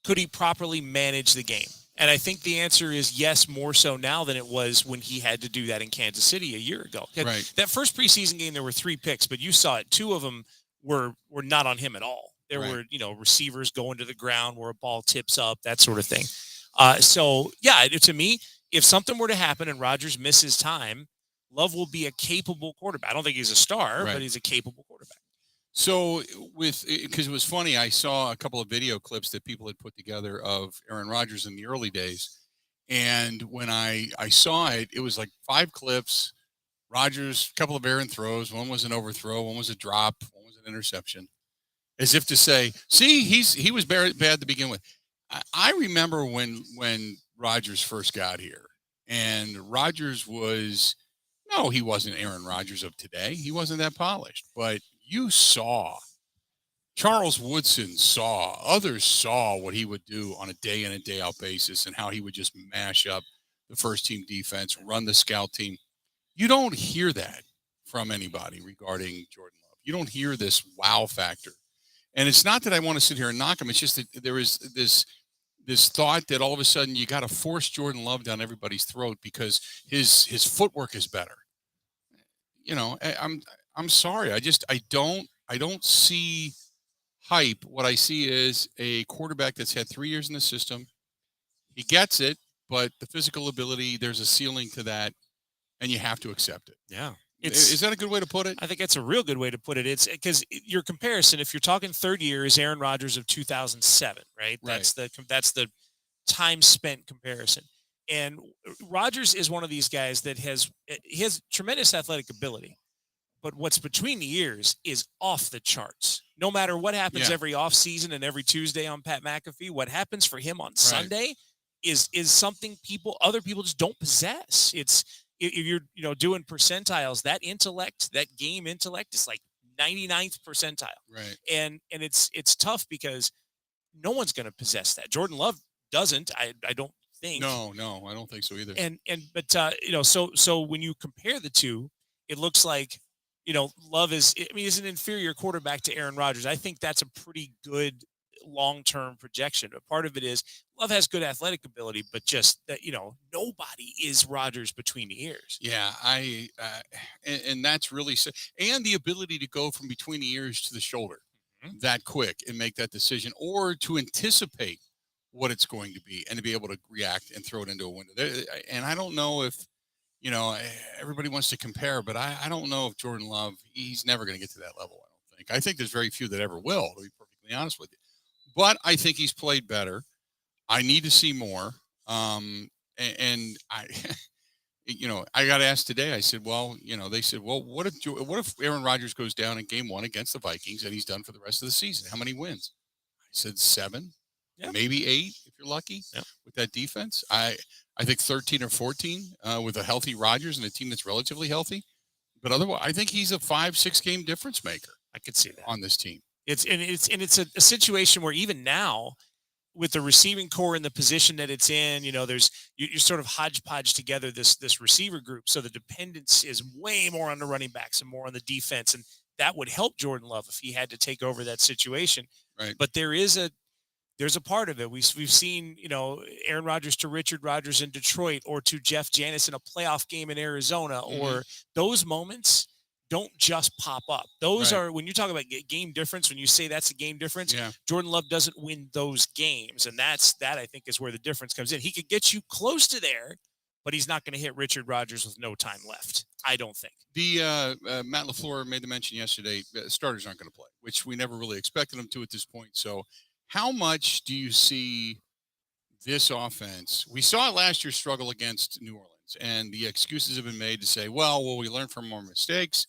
could he properly manage the game? And I think the answer is yes, more so now than it was when he had to do that in Kansas City a year ago. Right. That first preseason game, there were 3 picks, but you saw it. 2 of them were not on him at all. There Right. were, receivers going to the ground where a ball tips up, that sort of thing. So, yeah, to me, if something were to happen and Rodgers misses time, Love will be a capable quarterback. I don't think he's a star, Right. but he's a capable quarterback. So because it was funny, I saw a couple of video clips that people had put together of Aaron Rodgers in the early days. And when I saw it, it was like 5 clips, Rodgers, a couple of errant throws. One was an overthrow, one was a drop, one was an interception. As if to say, see, he was bad to begin with. I remember when Rodgers first got here, and Rodgers was, no, he wasn't Aaron Rodgers of today. He wasn't that polished, but you saw, Charles Woodson saw, others saw what he would do on a day in and day out basis and how he would just mash up the first team defense, run the scout team. You don't hear that from anybody regarding Jordan Love. You don't hear this wow factor. And it's not that I want to sit here and knock him. It's just that there is this thought that all of a sudden you got to force Jordan Love down everybody's throat because his footwork is better. I'm sorry. I don't see hype. What I see is a quarterback that's had 3 years in the system. He gets it, but the physical ability, there's a ceiling to that, and you have to accept it. Yeah. Is that a good way to put it? I think that's a real good way to put it. It's because your comparison, if you're talking third year, is Aaron Rodgers of 2007, right? That's the time spent comparison. And Rodgers is one of these guys that has tremendous athletic ability, but what's between the ears is off the charts. No matter what happens every offseason and every Tuesday on Pat McAfee, what happens for him on Sunday is something other people just don't possess. It's, if you're doing percentiles, that game intellect is like 99th percentile. Right. And it's tough because no one's going to possess that. Jordan Love doesn't. I don't think. No, I don't think so either. So when you compare the two, it looks like Love is an inferior quarterback to Aaron Rodgers. I think that's a pretty good long-term projection. But part of it is Love has good athletic ability, but just that, nobody is Rodgers between the ears. Yeah, and that's really, and the ability to go from between the ears to the shoulder that quick and make that decision, or to anticipate what it's going to be and to be able to react and throw it into a window. And I don't know if, everybody wants to compare, but I don't know if Jordan Love, he's never going to get to that level. I don't think. I think there's very few that ever will, to be perfectly honest with you. But I think he's played better. I need to see more. And I, I got asked today. I said, well, they said, well, what if Aaron Rodgers goes down in game 1 against the Vikings and he's done for the rest of the season? How many wins? I said 7, maybe 8 if you're lucky with that defense. I think 13 or 14 with a healthy Rodgers and a team that's relatively healthy. But otherwise, I think he's a 5-6 game difference maker. I could see that on this team. It's a situation where even now, with the receiving core in the position that it's in, you're sort of hodgepodge together this receiver group. So the dependence is way more on the running backs and more on the defense, and that would help Jordan Love if he had to take over that situation. Right. But there's a part of it. We've seen, Aaron Rodgers to Richard Rodgers in Detroit, or to Jeff Janis in a playoff game in Arizona, or those moments don't just pop up. Those are, when you talk about game difference, when you say that's a game difference, Jordan Love doesn't win those games. And that I think is where the difference comes in. He could get you close to there, but he's not going to hit Richard Rodgers with no time left. I don't think. The Matt LaFleur made the mention yesterday, starters aren't going to play, which we never really expected them to at this point. So how much do you see this offense? We saw it last year struggle against New Orleans, and the excuses have been made to say, well, we learned from our mistakes.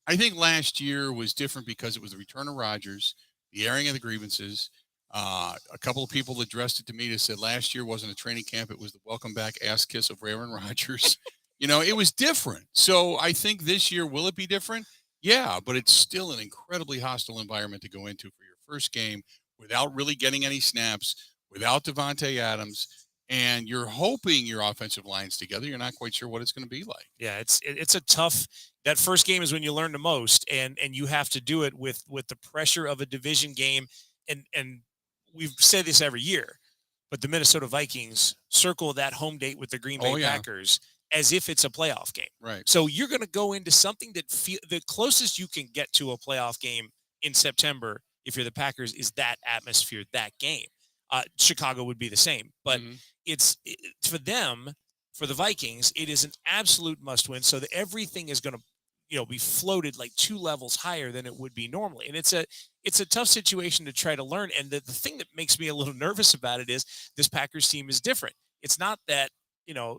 I think last year was different because it was the return of Rodgers, the airing of the grievances. A couple of people addressed it to me that said last year wasn't a training camp. It was the welcome back ass kiss of Aaron Rodgers. It was different. So I think this year, will it be different? Yeah, but it's still an incredibly hostile environment to go into for your first game without really getting any snaps, without Devontae Adams, and you're hoping your offensive line's together. You're not quite sure what it's going to be like. Yeah, it's a tough. That first game is when you learn the most, and you have to do it with the pressure of a division game. And we've said this every year, but the Minnesota Vikings circle that home date with the Green Bay Packers as if it's a playoff game. Right. So you're going to go into something that the closest you can get to a playoff game in September, if you're the Packers, is that atmosphere, that game. Chicago would be the same, but it's for them, for the Vikings, it is an absolute must win. So that everything is going to, be floated like 2 levels higher than it would be normally. And it's a tough situation to try to learn. And the thing that makes me a little nervous about it is this Packers team is different. It's not that,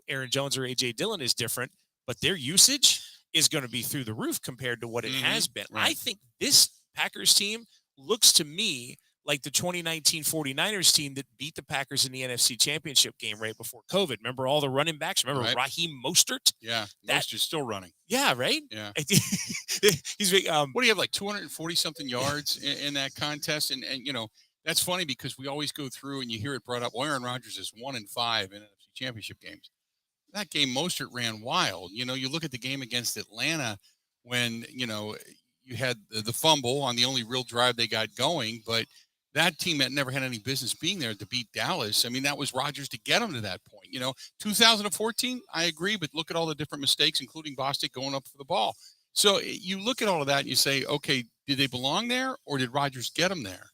Aaron Jones or AJ Dillon is different, but their usage is going to be through the roof compared to what it has been. Right. I think this Packers team looks to me like the 2019 49ers team that beat the Packers in the NFC Championship game right before COVID. Remember all the running backs? Remember Raheem Mostert? Yeah, Mostert's still running. Yeah, right? Yeah. He's big. What do you have, like 240-something yards in that contest? And that's funny because we always go through and you hear it brought up, well, Aaron Rodgers is 1-5 in NFC Championship games. That game, Mostert ran wild. You look at the game against Atlanta when, you had the fumble on the only real drive they got going, but that team had never had any business being there to beat Dallas. I mean, that was Rodgers to get them to that point. 2014, I agree, but look at all the different mistakes, including Bostic going up for the ball. So you look at all of that and you say, okay, did they belong there or did Rodgers get them there?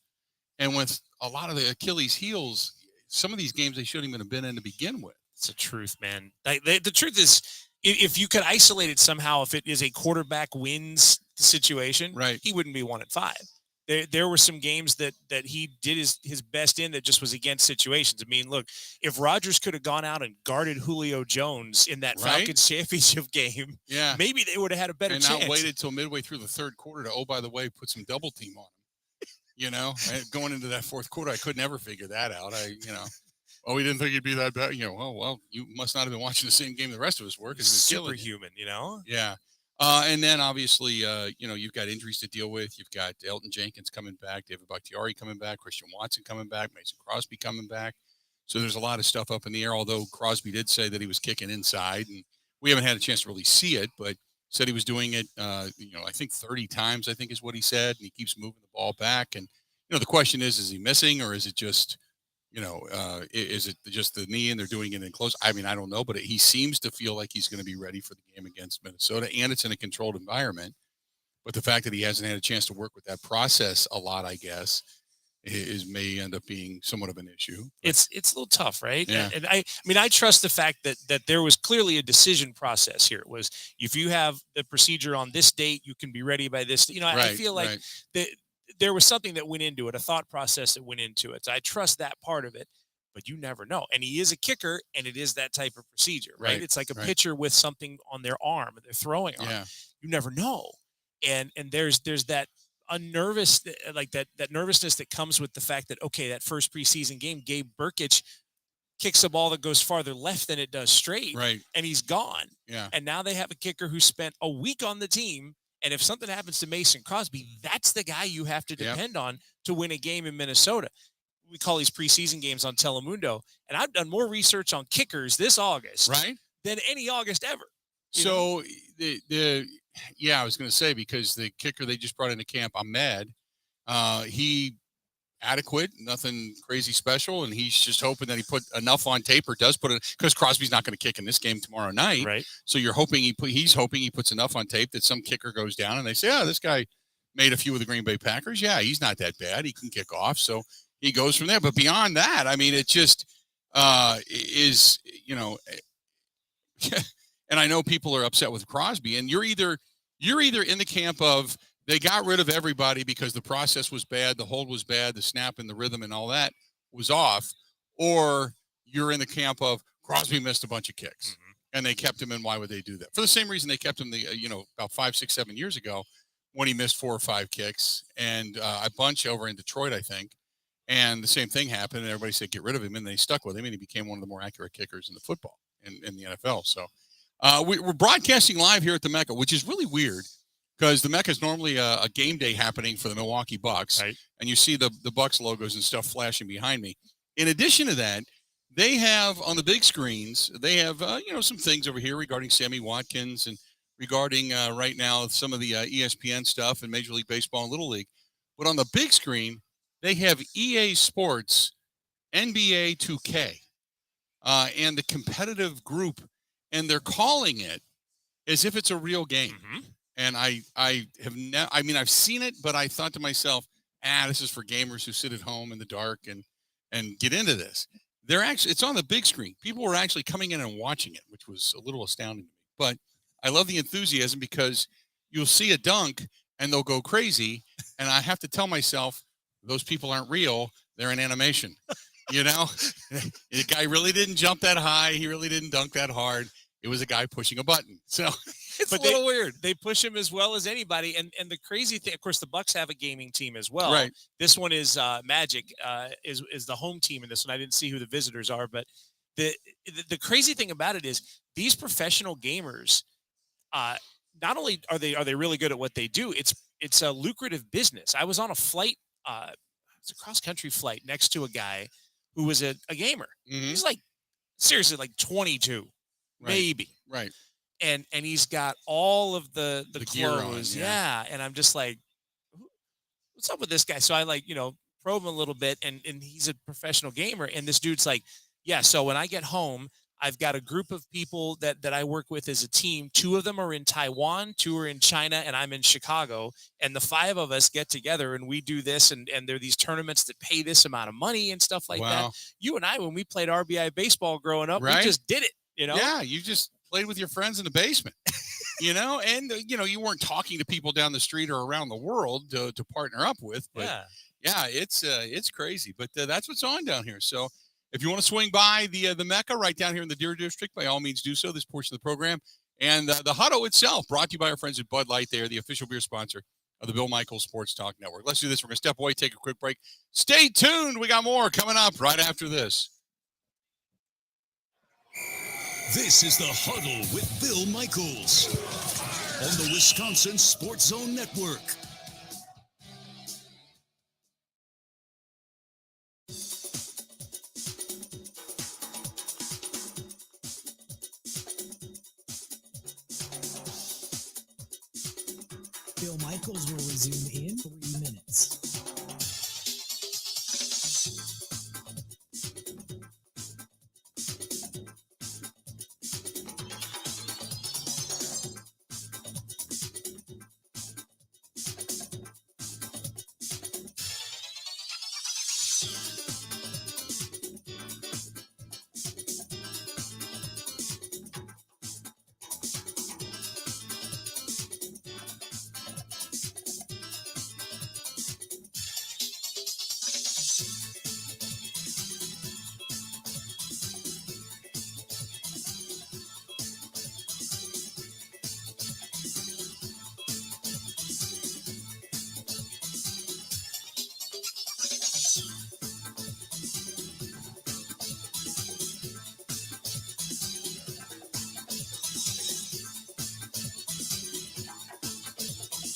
And with a lot of the Achilles heels, some of these games they shouldn't even have been in to begin with. It's the truth, man. The truth is, if you could isolate it somehow, if it is a quarterback wins situation, right, he wouldn't be 1-5. There were some games that he did his best in that just was against situations. I mean, look, if Rodgers could have gone out and guarded Julio Jones in that Falcons championship game, maybe they would have had a better chance. And not waited till midway through the third quarter to, by the way, put some double team on him. Going into that fourth quarter, I could never figure that out. We didn't think he'd be that bad. Well, you must not have been watching the same game the rest of us were because he's superhuman, Yeah. And then obviously, you've got injuries to deal with. You've got Elton Jenkins coming back, David Bakhtiari coming back, Christian Watson coming back, Mason Crosby coming back. So there's a lot of stuff up in the air, although Crosby did say that he was kicking inside. And we haven't had a chance to really see it, but said he was doing it, I think 30 times, I think is what he said. And he keeps moving the ball back. And, the question is he missing or is it just, is it just the knee and they're doing it in close? I mean, I don't know, but he seems to feel like he's going to be ready for the game against Minnesota, and it's in a controlled environment. But the fact that he hasn't had a chance to work with that process a lot, I guess, may end up being somewhat of an issue. But it's a little tough, right? Yeah. And I trust the fact that there was clearly a decision process here. It was, if you have the procedure on this date, you can be ready by this. I feel like there was something that went into it, a thought process that went into it. So I trust that part of it, but you never know. And he is a kicker, and it is that type of procedure, right? It's like a pitcher with something on their arm, they're throwing arm. Yeah. You never know. And there's that nervousness that comes with the fact that, okay, that first preseason game, Gabe Burkich kicks a ball that goes farther left than it does straight, and he's gone. Yeah. And now they have a kicker who spent a week on the team. And if something happens to Mason Crosby, that's the guy you have to depend on to win a game in Minnesota. We call these preseason games on Telemundo, and I've done more research on kickers this August than any August ever. So I was going to say, because the kicker they just brought into camp, Ahmed, he adequate, nothing crazy special, and he's just hoping that he put enough on tape or does put it, because Crosby's not going to kick in this game tomorrow night, right? So you're hoping he's hoping he puts enough on tape that some kicker goes down and they say, this guy made a few of the Green Bay Packers. Yeah, he's not that bad. He can kick off, so he goes from there. But beyond that, I mean, it just is, and I know people are upset with Crosby, and you're either in the camp of, they got rid of everybody because the process was bad, the hold was bad, the snap and the rhythm and all that was off, or you're in the camp of Crosby missed a bunch of kicks, and they kept him in. Why would they do that? For the same reason they kept him about 5, 6, 7 years ago when he missed 4 or 5 kicks, and a bunch over in Detroit, I think. And the same thing happened, and everybody said get rid of him, and they stuck with him, and he became one of the more accurate kickers in the football in the NFL. So we're broadcasting live here at the MECCA, which is really weird, because the MECCA is normally a game day happening for the Milwaukee Bucks, and you see the Bucks logos and stuff flashing behind me. In addition to that, they have on the big screens, they have some things over here regarding Sammy Watkins and regarding right now some of the ESPN stuff and Major League Baseball and Little League. But on the big screen, they have EA Sports NBA 2K and the competitive group, and they're calling it as if it's a real game. Mm-hmm. And I have never, I mean, I've seen it, but I thought to myself, this is for gamers who sit at home in the dark and get into this. They're actually, it's on the big screen. People were actually coming in and watching it, which was a little astounding to me. But I love the enthusiasm because you'll see a dunk and they'll go crazy. And I have to tell myself, those people aren't real. They're in animation. You know, the guy really didn't jump that high. He really didn't dunk that hard. It was a guy pushing a button. So it's a little weird. They push him as well as anybody. And the crazy thing, of course, the Bucks have a gaming team as well. Right. This one is Magic is the home team in this one. I didn't see who the visitors are, but the crazy thing about it is these professional gamers, not only are they really good at what they do, it's a lucrative business. I was on a flight, it's a cross country flight next to a guy who was a gamer. Mm-hmm. He's like seriously like 22, maybe. Right. And he's got all of the gear clothes. on, yeah. And I'm just like, what's up with this guy? So I probe him a little bit, and he's a professional gamer. And this dude's like, yeah, so when I get home, I've got a group of people that I work with as a team. 2 of them are in Taiwan, 2 are in China, and I'm in Chicago. And the 5 of us get together and we do this. And there are these tournaments that pay this amount of money and stuff like that. You and I, when we played RBI baseball growing up, we just did it, Yeah, you just played with your friends in the basement, and, you weren't talking to people down the street or around the world to partner up with. But yeah, it's crazy. But that's what's on down here. So if you want to swing by the MECCA right down here in the Deer District, by all means do so. This portion of the program. And the Huddle itself, brought to you by our friends at Bud Light. They are the official beer sponsor of the Bill Michaels Sports Talk Network. Let's do this. We're going to step away, take a quick break. Stay tuned. We got more coming up right after this. This is the Huddle with Bill Michaels on the Wisconsin Sports Zone Network. Bill Michaels will resume in 3 minutes.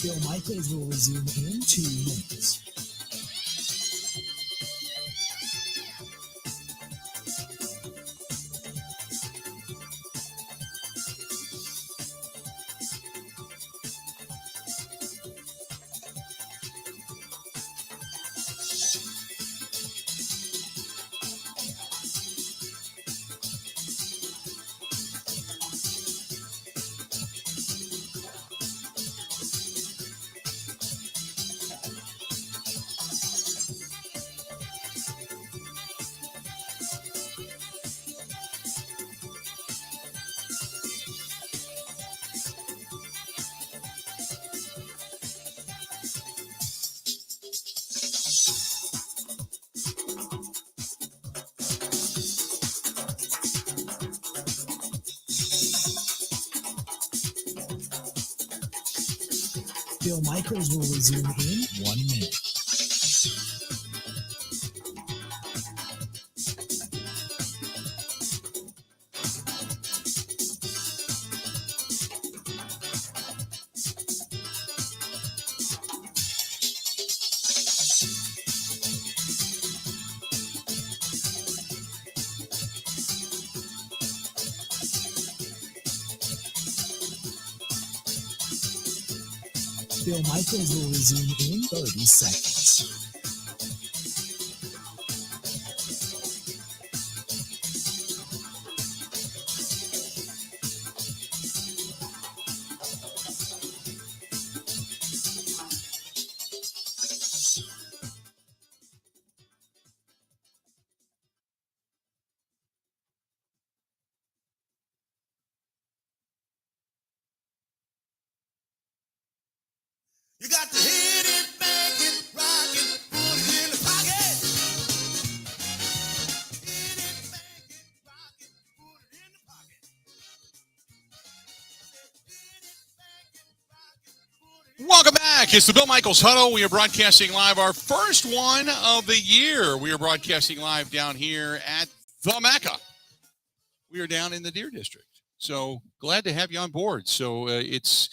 Bill Michaels will resume in 2 minutes. Bill Michaels will resume in 1 minute. Bill Michaels will resume in 30 seconds. You got to hit it, make it, rock it, put it in the pocket. Hit it, make it, rock it, put it in the pocket. Hit it, make it, rock it, put it in Welcome back. It's the Bill Michaels Huddle. We are broadcasting live, our first one of the year. We are broadcasting live down here at the MECCA. We are down in the Deer District. So glad to have you on board. So it's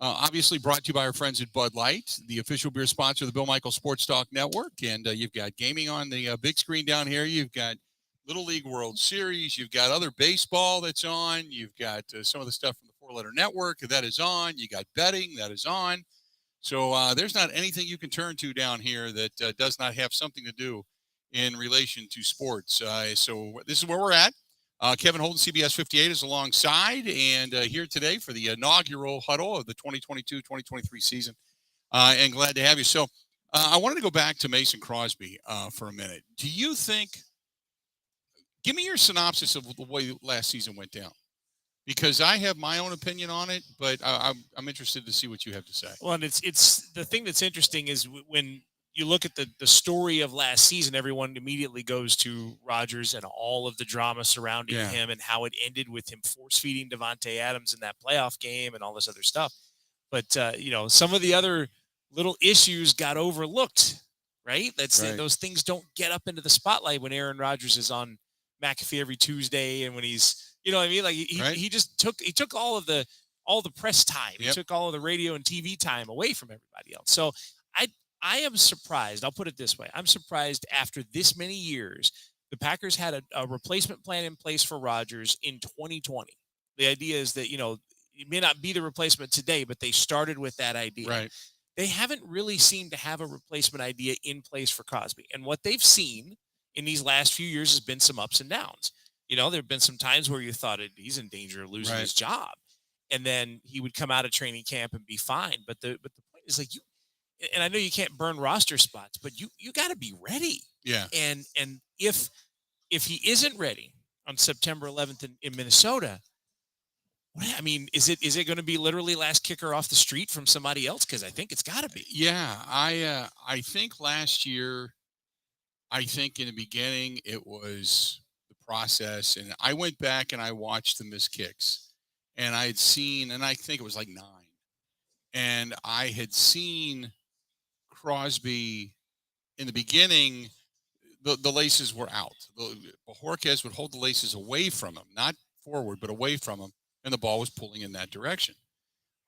obviously brought to you by our friends at Bud Light, the official beer sponsor of the Bill Michaels Sports Talk Network. And you've got gaming on the big screen down here. You've got Little League World Series. You've got other baseball that's on. You've got some of the stuff from the Four Letter Network that is on. You got betting that is on. So there's not anything you can turn to down here that does not have something to do in relation to sports. So this is where we're at. Kevin Holden, CBS 58, is alongside and here today for the inaugural huddle of the 2022-2023 season. And glad to have you. So I wanted to go back to Mason Crosby for a minute. Do you think – give me your synopsis of the way last season went down. Because I have my own opinion on it, but I'm interested to see what you have to say. Well, and it's the thing that's interesting is when you look at the story of last season, everyone immediately goes to Rodgers and all of the drama surrounding him and how it ended with him force-feeding Devontae Adams in that playoff game and all this other stuff. But, some of the other little issues got overlooked, right? Those things don't get up into the spotlight when Aaron Rodgers is on McAfee every Tuesday and when he's – you know what I mean? Like he took all the press time. He took all of the radio and TV time away from everybody else. So I am surprised. I'll put it this way. I'm surprised after this many years, the Packers had a replacement plan in place for Rodgers in 2020. The idea is that, it may not be the replacement today, but they started with that idea. Right. They haven't really seemed to have a replacement idea in place for Crosby. And what they've seen in these last few years has been some ups and downs. There have been some times where you thought he's in danger of losing his job, and then he would come out of training camp and be fine. But the point is, like, and I know you can't burn roster spots, but you got to be ready. Yeah. And if he isn't ready on September 11th in Minnesota, I mean, is it going to be literally last kicker off the street from somebody else? Because I think it's got to be. Yeah, I think last year, I think in the beginning it was process, and I went back and I watched the missed kicks, and I had seen, and I think it was like 9, and I had seen Crosby in the beginning. The laces were out. Bajorquez would hold the laces away from him, not forward, but away from him, and the ball was pulling in that direction.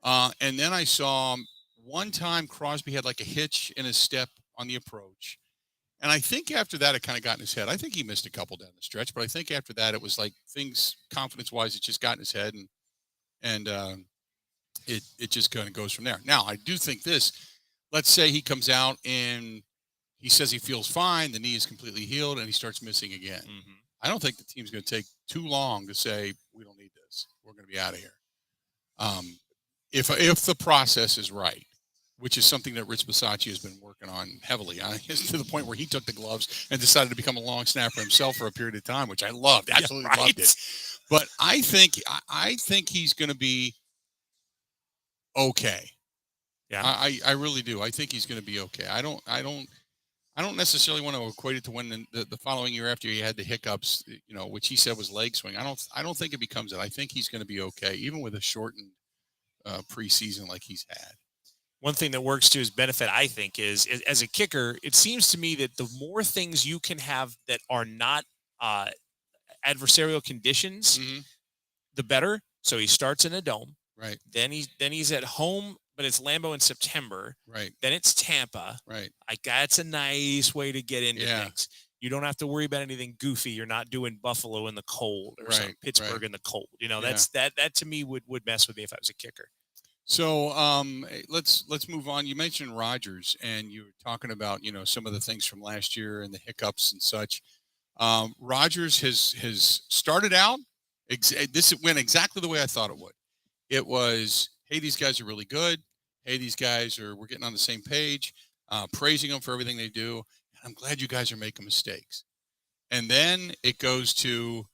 And then I saw one time Crosby had like a hitch in his step on the approach. And I think after that, it kind of got in his head. I think he missed a couple down the stretch, but I think after that, it was like things confidence-wise, it just got in his head, and it just kind of goes from there. Now, I do think this. Let's say he comes out and he says he feels fine, the knee is completely healed, and he starts missing again. Mm-hmm. I don't think the team's going to take too long to say we don't need this. We're going to be out of here. If the process is right. Which is something that Rich Bisaccia has been working on heavily on, to the point where he took the gloves and decided to become a long snapper himself for a period of time, which I loved, absolutely loved it. But I think he's going to be okay. Yeah, I really do. I think he's going to be okay. I don't necessarily want to equate it to when the following year after he had the hiccups, which he said was leg swing. I don't think it becomes it. I think he's going to be okay, even with a shortened preseason like he's had. One thing that works to his benefit, I think, is as a kicker, it seems to me that the more things you can have that are not adversarial conditions, the better. So he starts in a dome. Right. Then he's at home, but it's Lambeau in September. Right. Then it's Tampa. Right. Like, that's a nice way to get into things. You don't have to worry about anything goofy. You're not doing Buffalo in the cold or Pittsburgh in the cold. That's that to me would mess with me if I was a kicker. So let's move on. You mentioned Rodgers, and you were talking about some of the things from last year and the hiccups and such. Rodgers has started out. This went exactly the way I thought it would. It was, hey, these guys are really good. Hey, we're getting on the same page. Praising them for everything they do. I'm glad you guys are making mistakes. And then it goes to,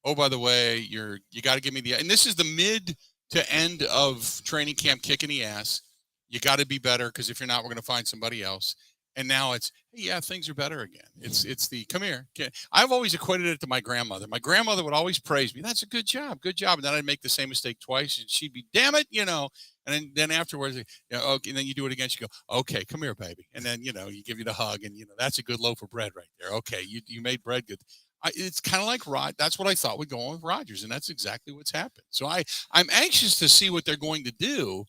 oh, by the way, you got to give me and this is the mid to end of training camp kick in the ass. You got to be better, because if you're not, we're going to find somebody else. And now it's, hey, yeah, things are better again. It's the come here. I've always equated it to my grandmother. My grandmother would always praise me. That's a good job, good job. And then I'd make the same mistake twice, and she'd be, damn it, And then afterwards, okay, and then you do it again. She go, okay, come here, baby. And then you give you the hug, and that's a good loaf of bread right there. Okay, you made bread good. It's kind of like Rod. That's what I thought would go on with Rodgers, and that's exactly what's happened. So I'm anxious to see what they're going to do,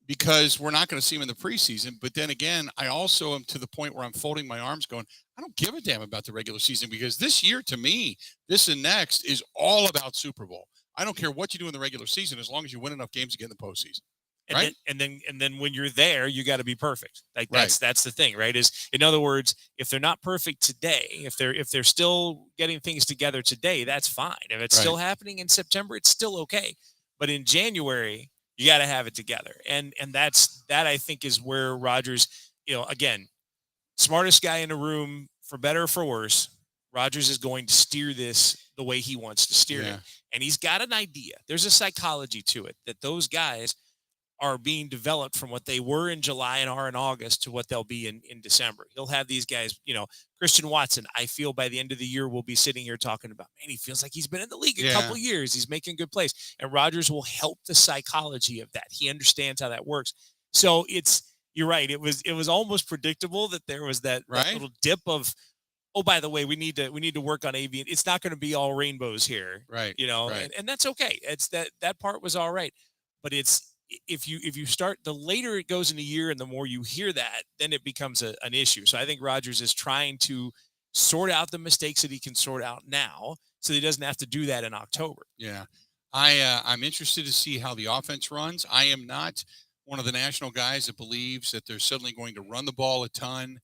because we're not going to see him in the preseason. But then again, I also am to the point where I'm folding my arms going, I don't give a damn about the regular season, because this year, to me, this and next is all about Super Bowl. I don't care what you do in the regular season, as long as you win enough games to get in the postseason. Right. And then when you're there, you got to be perfect. Like that's the thing, right? Is, in other words, if they're not perfect today, if they're still getting things together today, that's fine. If it's still happening in September, it's still okay. But in January, you got to have it together. And that I think is where Rodgers, again, smartest guy in the room, for better or for worse, Rodgers is going to steer this the way he wants to steer it. And he's got an idea. There's a psychology to it, that those guys are being developed from what they were in July and are in August to what they'll be in December. He'll have these guys, Christian Watson, I feel by the end of the year, we'll be sitting here talking about, man, he feels like he's been in the league a couple of years. He's making good plays. And Rodgers will help the psychology of that. He understands how that works. So you're right. It was almost predictable that there was that little dip of, oh, by the way, we need to work on AV. It's not going to be all rainbows here. Right. And that's okay. It's that part was all right. But if you start, the later it goes in the year and the more you hear that, then it becomes an issue. So I think Rodgers is trying to sort out the mistakes that he can sort out now, so he doesn't have to do that in October. Yeah. I'm interested to see how the offense runs. I am not one of the national guys that believes that they're suddenly going to run the ball a ton.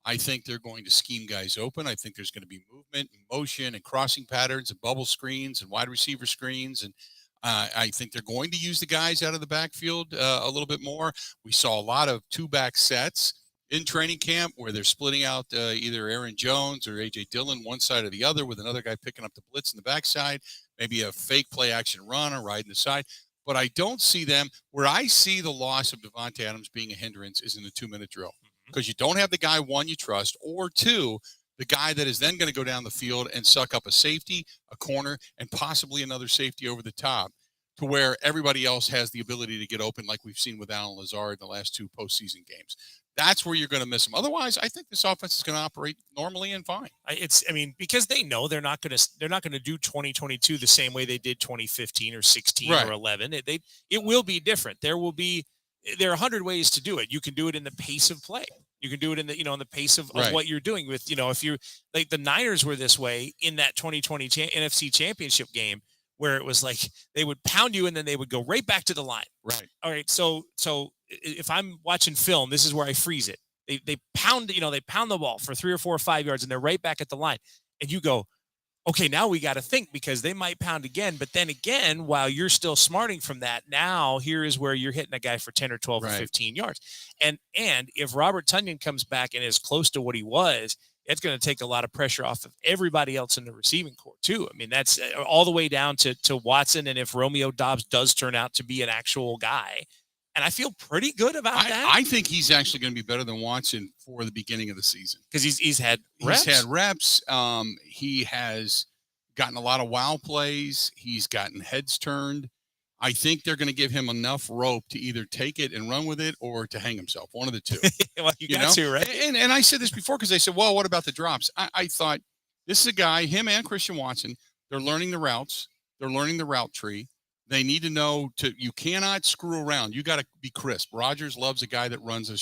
I think they're going to scheme guys open. I think there's going to be movement and motion and crossing patterns and bubble screens and wide receiver screens. And I think they're going to use the guys out of the backfield a little bit more. We saw a lot of two-back sets in training camp where they're splitting out either Aaron Jones or A.J. Dillon one side or the other, with another guy picking up the blitz in the backside, maybe a fake play-action run or riding the side. But I don't see them. Where I see the loss of Devontae Adams being a hindrance is in the 2-minute drill, because you don't have the guy, one, you trust, or two, the guy that is then going to go down the field and suck up a safety, a corner, and possibly another safety over the top, to where everybody else has the ability to get open, like we've seen with Allen Lazard in the last two postseason games. That's where you're going to miss him. Otherwise, I think this offense is going to operate normally and fine. Because they know they're not going to do 2022 the same way they did 2015 or 16 or 11. It will be different. There are 100 ways to do it. You can do it in the pace of play. You can do it in the pace of what you're doing with, if you're like the Niners were this way in that 2020 NFC Championship game, where it was like they would pound you and then they would go right back to the line. Right. All right. So if I'm watching film, this is where I freeze it. They pound the ball for 3 or 4 or 5 yards and they're right back at the line. And you go, okay, now we got to think, because they might pound again. But then again, while you're still smarting from that, now here is where you're hitting a guy for 10 or 12 or 15 yards. And if Robert Tonyan comes back and is close to what he was, it's going to take a lot of pressure off of everybody else in the receiving corps too. I mean, that's all the way down to Watson. And if Romeo Doubs does turn out to be an actual guy, and I feel pretty good about that. I think he's actually going to be better than Watson for the beginning of the season, because he's had reps. He has gotten a lot of wow plays. He's gotten heads turned. I think they're going to give him enough rope to either take it and run with it or to hang himself. One of the two. Well, you got to, right? And I said this before, because they said, well, what about the drops? I thought, this is a guy, him and Christian Watson, they're learning the routes. They're learning the route tree. They need to know you cannot screw around. You got to be crisp. Rodgers loves a guy that runs an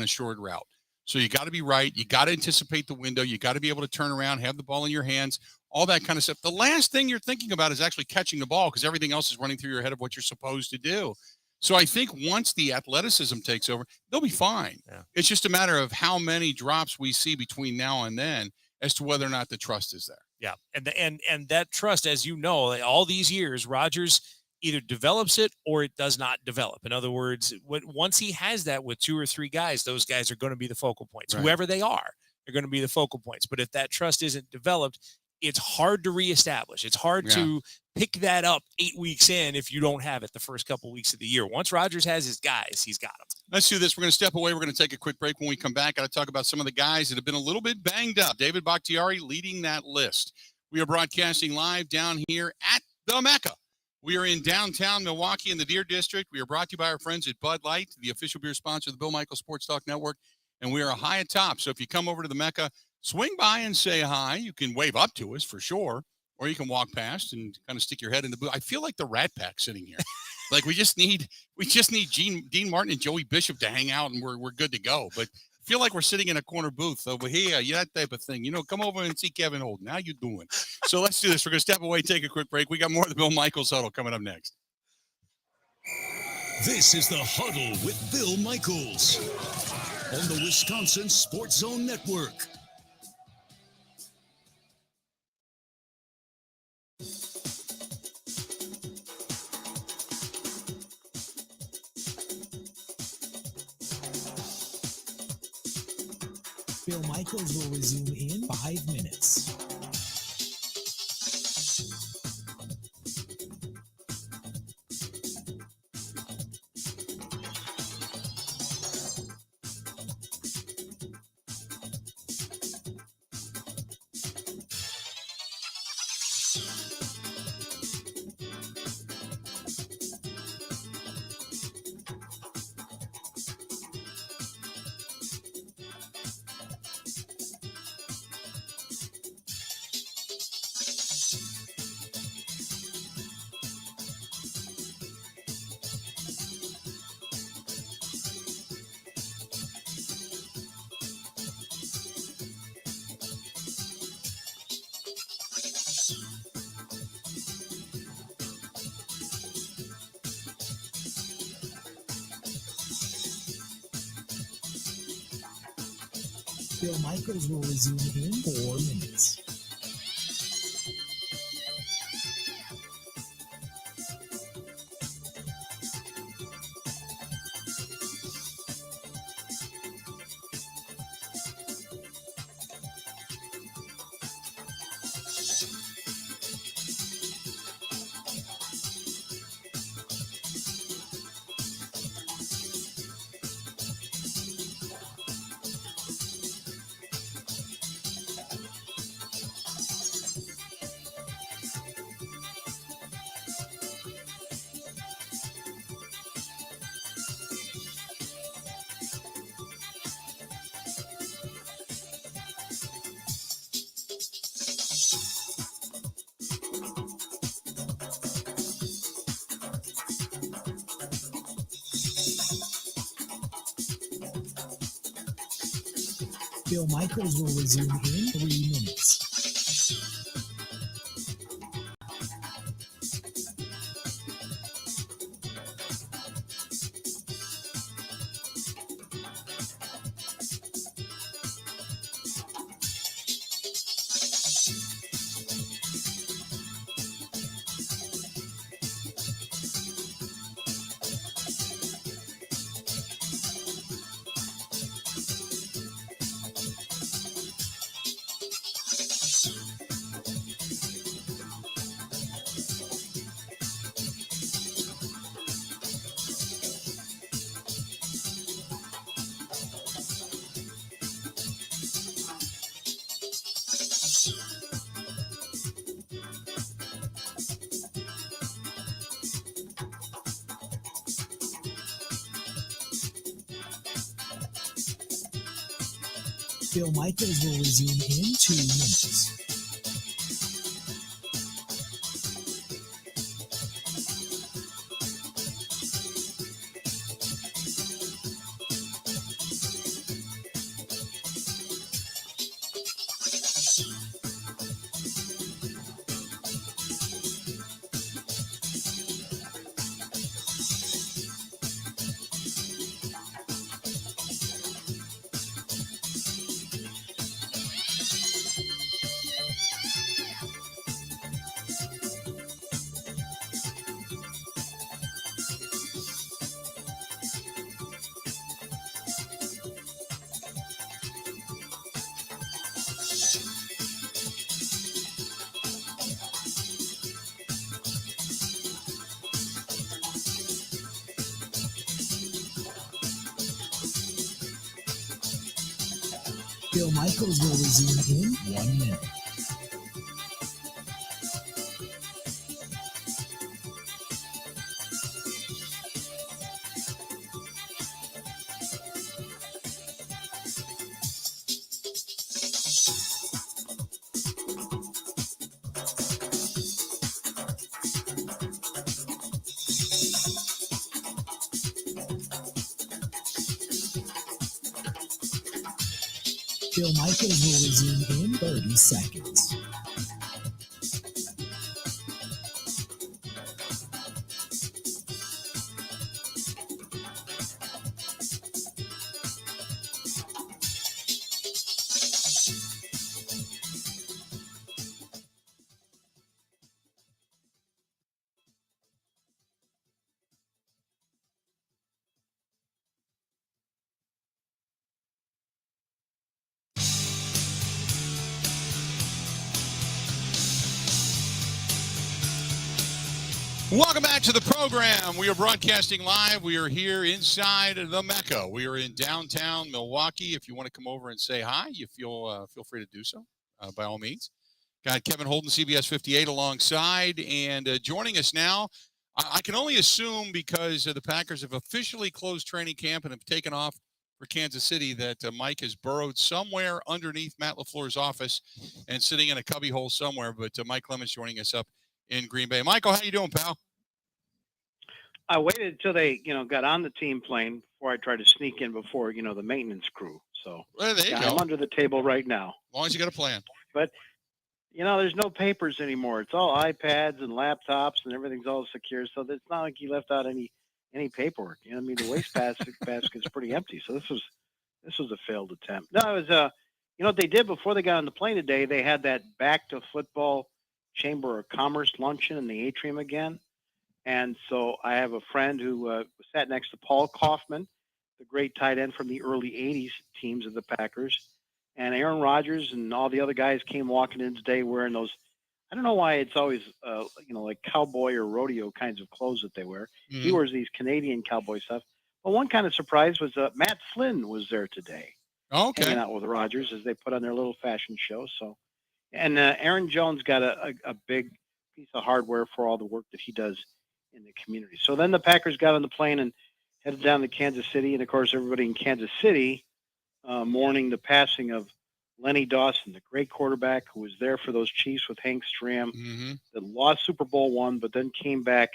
assured route. So you got to be right. You got to anticipate the window. You got to be able to turn around, have the ball in your hands, all that kind of stuff. The last thing you're thinking about is actually catching the ball, because everything else is running through your head of what you're supposed to do. So I think once the athleticism takes over, they'll be fine. Yeah. It's just a matter of how many drops we see between now and then as to whether or not the trust is there. Yeah. And that trust, as you know, all these years, Rodgers either develops it or it does not develop. In other words, once he has that with 2 or 3 guys, those guys are going to be the focal points. Right. Whoever they are, they're going to be the focal points. But if that trust isn't developed, it's hard to reestablish. It's hard to pick that up 8 weeks in if you don't have it the first couple weeks of the year. Once Rodgers has his guys, he's got them. Let's do this. We're going to step away. We're going to take a quick break. When we come back, got to talk about some of the guys that have been a little bit banged up. David Bakhtiari leading that list. We are broadcasting live down here at the Mecca. We are in downtown Milwaukee in the Deer District. We are brought to you by our friends at Bud Light, the official beer sponsor of the Bill Michaels Sports Talk Network, and we are high atop. So if you come over to the Mecca, swing by and say hi. You can wave up to us for sure, or you can walk past and kind of stick your head in the booth. I feel like the Rat Pack sitting here. Like we just need Dean Martin and Joey Bishop to hang out, and we're good to go. But I feel like we're sitting in a corner booth over here, that type of thing. Come over and see Kevin Holden. How you doing? So let's do this. We're going to step away, take a quick break. We got more of the Bill Michaels Huddle coming up next. This is the Huddle with Bill Michaels on the Wisconsin Sports Zone Network. Bill Michaels will resume in 5 minutes. Bill Michaels will resume in 4 minutes. Bill Michaels will resume in 3 minutes. Bill Michaels will resume in 2 minutes. Bill Michaels will resume in 1 minute. Bill Michaels will resume in 30 seconds. Welcome back to the program. We are broadcasting live. We are here inside the MECCA. We are in downtown Milwaukee. If you want to come over and say hi, you feel free to do so, by all means. Got Kevin Holden, CBS 58, alongside. And joining us now, I can only assume because the Packers have officially closed training camp and have taken off for Kansas City that Mike has burrowed somewhere underneath Matt LaFleur's office and sitting in a cubbyhole somewhere. But Mike Clemens joining us up in Green Bay. Michael, how you doing, pal? I waited until they, got on the team plane before I tried to sneak in before, the maintenance crew. So Well, there you go. I'm under the table right now. As long as you got a plan. But, there's no papers anymore. It's all iPads and laptops and everything's all secure. So it's not like he left out any paperwork. The waste basket's pretty empty. So this was a failed attempt. No, it was, what they did before they got on the plane today, they had that Back to Football Chamber of Commerce luncheon in the atrium again. And so I have a friend who sat next to Paul Kaufman, the great tight end from the early 80s teams of the Packers. And Aaron Rodgers and all the other guys came walking in today wearing those. I don't know why it's always, like cowboy or rodeo kinds of clothes that they wear. Mm-hmm. He wears these Canadian cowboy stuff. But one kind of surprise was Matt Flynn was there today. Okay. Hanging out with Rodgers as they put on their little fashion show. So, and Aaron Jones got a big piece of hardware for all the work that he does in the community. So then the Packers got on the plane and headed down to Kansas City. And of course, everybody in Kansas City mourning the passing of Lenny Dawson, the great quarterback who was there for those Chiefs with Hank Stram, that lost Super Bowl I, but then came back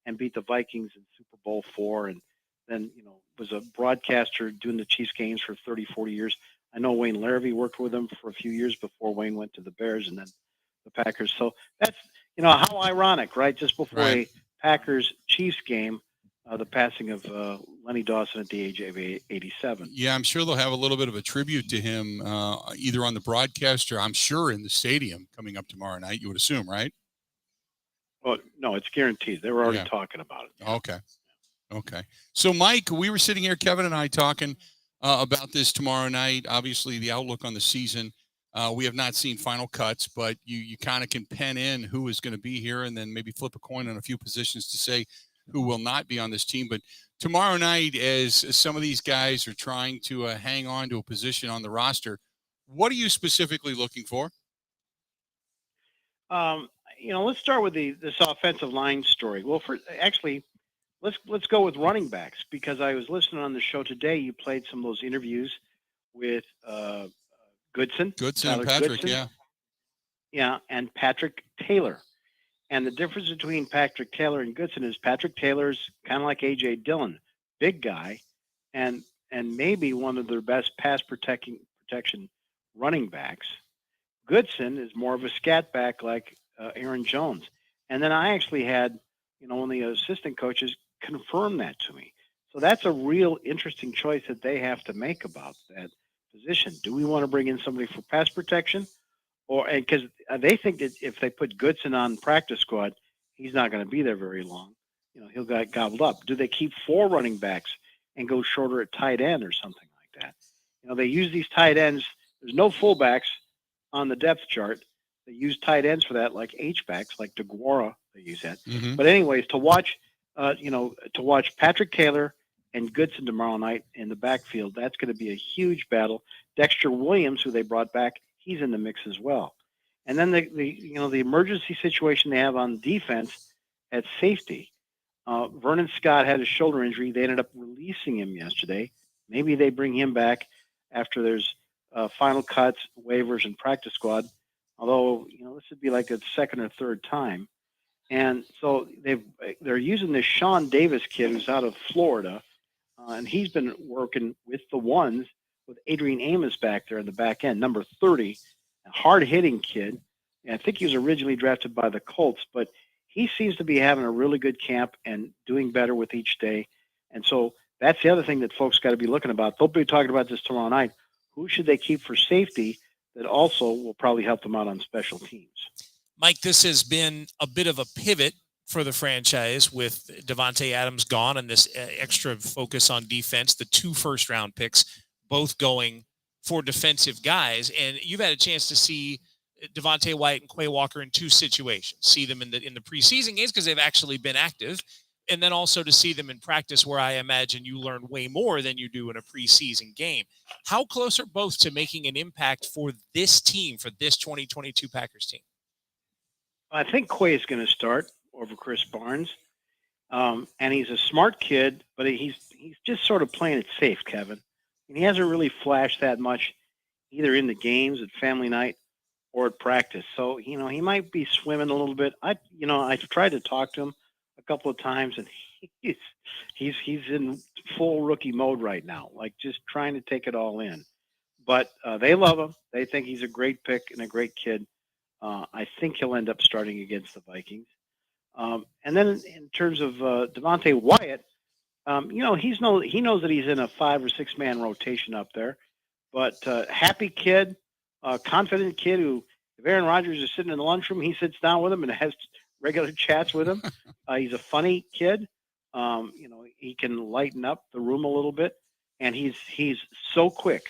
and beat the Vikings in Super Bowl IV. And then, was a broadcaster doing the Chiefs games for 30, 40 years. I know Wayne Larrivee worked with him for a few years before Wayne went to the Bears and then the Packers. So that's, how ironic, right? Just before a Packers-Chiefs game, the passing of Lenny Dawson at the age of 87. Yeah, I'm sure they'll have a little bit of a tribute to him, either on the broadcast or I'm sure in the stadium coming up tomorrow night, you would assume, right? Well, no, it's guaranteed. They were already talking about it. Okay. So, Mike, we were sitting here, Kevin and I, talking about this tomorrow night. Obviously, the outlook on the season. We have not seen final cuts, but you kind of can pen in who is going to be here and then maybe flip a coin on a few positions to say who will not be on this team. But tomorrow night, as some of these guys are trying to hang on to a position on the roster, what are you specifically looking for? Let's start with this offensive line story. Well, let's go with running backs, because I was listening on the show today. You played some of those interviews with Goodson and Patrick, Goodson, and Patrick Taylor. And the difference between Patrick Taylor and Goodson is Patrick Taylor's kind of like A.J. Dillon, big guy, and maybe one of their best pass protection running backs. Goodson is more of a scat back like Aaron Jones. And then I actually had, one of the assistant coaches confirm that to me. So that's a real interesting choice that they have to make about that position. Do we want to bring in somebody for pass protection? Because they think that if they put Goodson on practice squad, he's not going to be there very long. He'll get gobbled up. Do they keep 4 running backs and go shorter at tight end or something like that? They use these tight ends. There's no fullbacks on the depth chart. They use tight ends for that, like H-backs, like DeGuara. They use that. Mm-hmm. But anyways, to watch Patrick Taylor and Goodson tomorrow night in the backfield. That's going to be a huge battle. Dexter Williams, who they brought back, he's in the mix as well. And then the emergency situation they have on defense at safety. Vernon Scott had a shoulder injury. They ended up releasing him yesterday. Maybe they bring him back after there's final cuts, waivers, and practice squad. Although this would be like a second or third time. And so they're using this Sean Davis kid who's out of Florida, and he's been working with the ones with Adrian Amos back there in the back end, number 30, a hard-hitting kid. And I think he was originally drafted by the Colts, but he seems to be having a really good camp and doing better with each day. And so that's the other thing that folks got to be looking about. They'll be talking about this tomorrow night. Who should they keep for safety that also will probably help them out on special teams? Mike, this has been a bit of a pivot for the franchise with Devontae Adams gone and this extra focus on defense, the 2 first-round picks, both going for defensive guys. And you've had a chance to see Devontae White and Quay Walker in 2 situations, see them in the preseason games because they've actually been active, and then also to see them in practice where I imagine you learn way more than you do in a preseason game. How close are both to making an impact for this team, for this 2022 Packers team? I think Quay is going to start over Chris Barnes, and he's a smart kid, but he's just sort of playing it safe, Kevin. And he hasn't really flashed that much either in the games at family night or at practice. So, he might be swimming a little bit. I've tried to talk to him a couple of times, and he's in full rookie mode right now, like just trying to take it all in. But they love him. They think he's a great pick and a great kid. I think he'll end up starting against the Vikings. And then in terms of Devontae Wyatt, he knows that he's in a 5 or 6 man rotation up there. But happy kid, confident kid who, if Aaron Rodgers is sitting in the lunchroom, he sits down with him and has regular chats with him. He's a funny kid. He can lighten up the room a little bit, and he's so quick.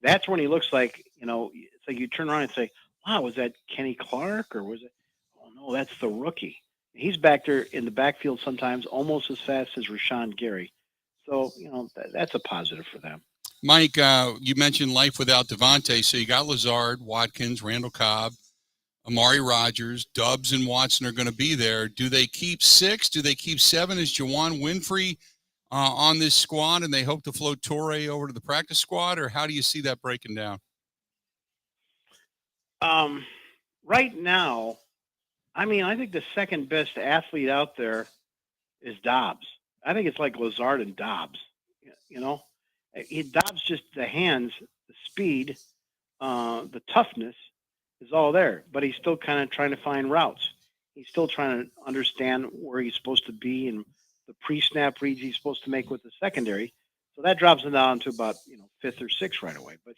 That's when he looks like, it's like you turn around and say, wow, was that Kenny Clark or was it? Oh, no, that's the rookie. He's back there in the backfield sometimes almost as fast as Rashawn Gary. So, that's a positive for them. Mike, you mentioned life without Devontae. So you got Lazard, Watkins, Randall Cobb, Amari Rodgers, Doubs, and Watson are going to be there. Do they keep 6? Do they keep 7? Is Juwan Winfrey on this squad and they hope to float Torrey over to the practice squad? Or how do you see that breaking down? Right now, I think the second best athlete out there is Dobbs. I think it's like Lazard and Dobbs. Dobbs, just the hands, the speed, the toughness is all there, but he's still kind of trying to find routes. He's still trying to understand where he's supposed to be and the pre-snap reads he's supposed to make with the secondary. So that drops him down to about 5th or 6th right away. But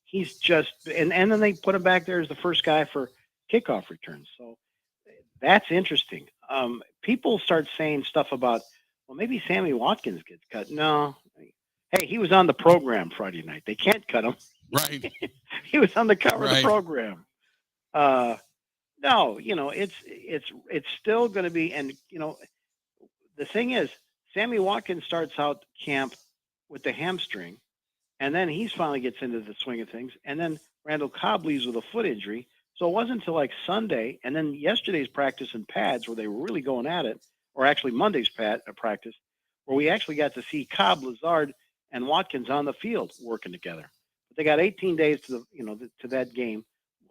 he's just and then they put him back there as the first guy for kickoff returns. So that's interesting. People start saying stuff about, well, maybe Sammy Watkins gets cut. No. Hey, he was on the program Friday night. They can't cut him. Right. He was on the cover of the program. No, it's still going to be, and the thing is, Sammy Watkins starts out camp with the hamstring, and then he finally gets into the swing of things, and then Randall Cobb leaves with a foot injury. So it wasn't until like Sunday, and then yesterday's practice in pads where they were really going at it, or actually Monday's practice, where we actually got to see Cobb, Lazard, and Watkins on the field working together. But they got 18 days to that game,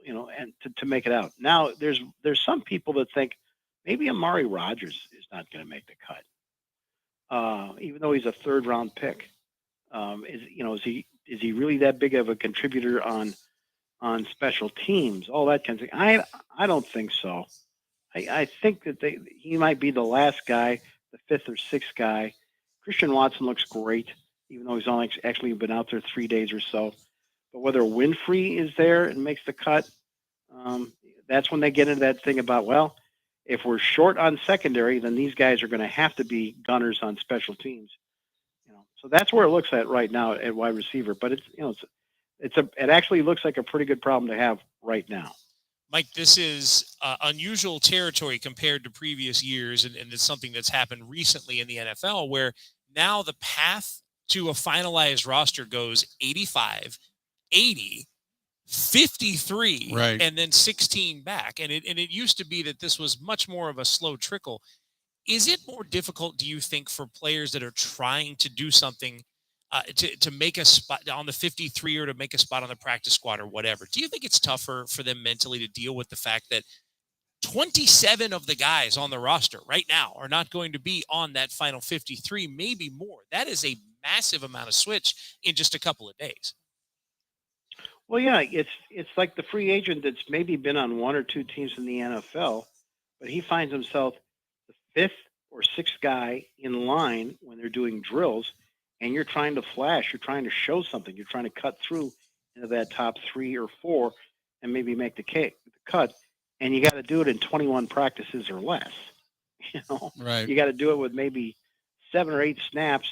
and to make it out. Now there's some people that think maybe Amari Rodgers is not going to make the cut, even though he's a 3rd round pick. Is he really that big of a contributor on special teams? All that kind of thing. I don't think so. I think that he might be the last guy, the 5th or 6th guy. Christian Watson looks great, even though he's only actually been out there 3 days or so. But whether Winfrey is there and makes the cut, that's when they get into that thing about, well, if we're short on secondary, then these guys are going to have to be gunners on special teams. So that's where it looks at right now at wide receiver. But it actually looks like a pretty good problem to have right now. Mike, this is unusual territory compared to previous years, and it's something that's happened recently in the NFL where Now the path to a finalized roster goes 85, 80, 53, right. and then 16 back. And it used to be that this was much more of a slow trickle. Is it more difficult, do you think, for players that are trying to do something to make a spot on the 53 or to make a spot on the practice squad or whatever? Do you think it's tougher for them mentally to deal with the fact that 27 of the guys on the roster right now are not going to be on that final 53, maybe more? That is a massive amount of switch in just a couple of days. Well, yeah, it's like the free agent that's maybe been on one or two teams in the NFL, but he finds himself the fifth or sixth guy in line when they're doing drills, and you're trying to flash, you're trying to show something, you're trying to cut through into that top 3 or 4 and maybe make the cut, and you got to do it in 21 practices or less. Right. You got to do it with maybe 7 or 8 snaps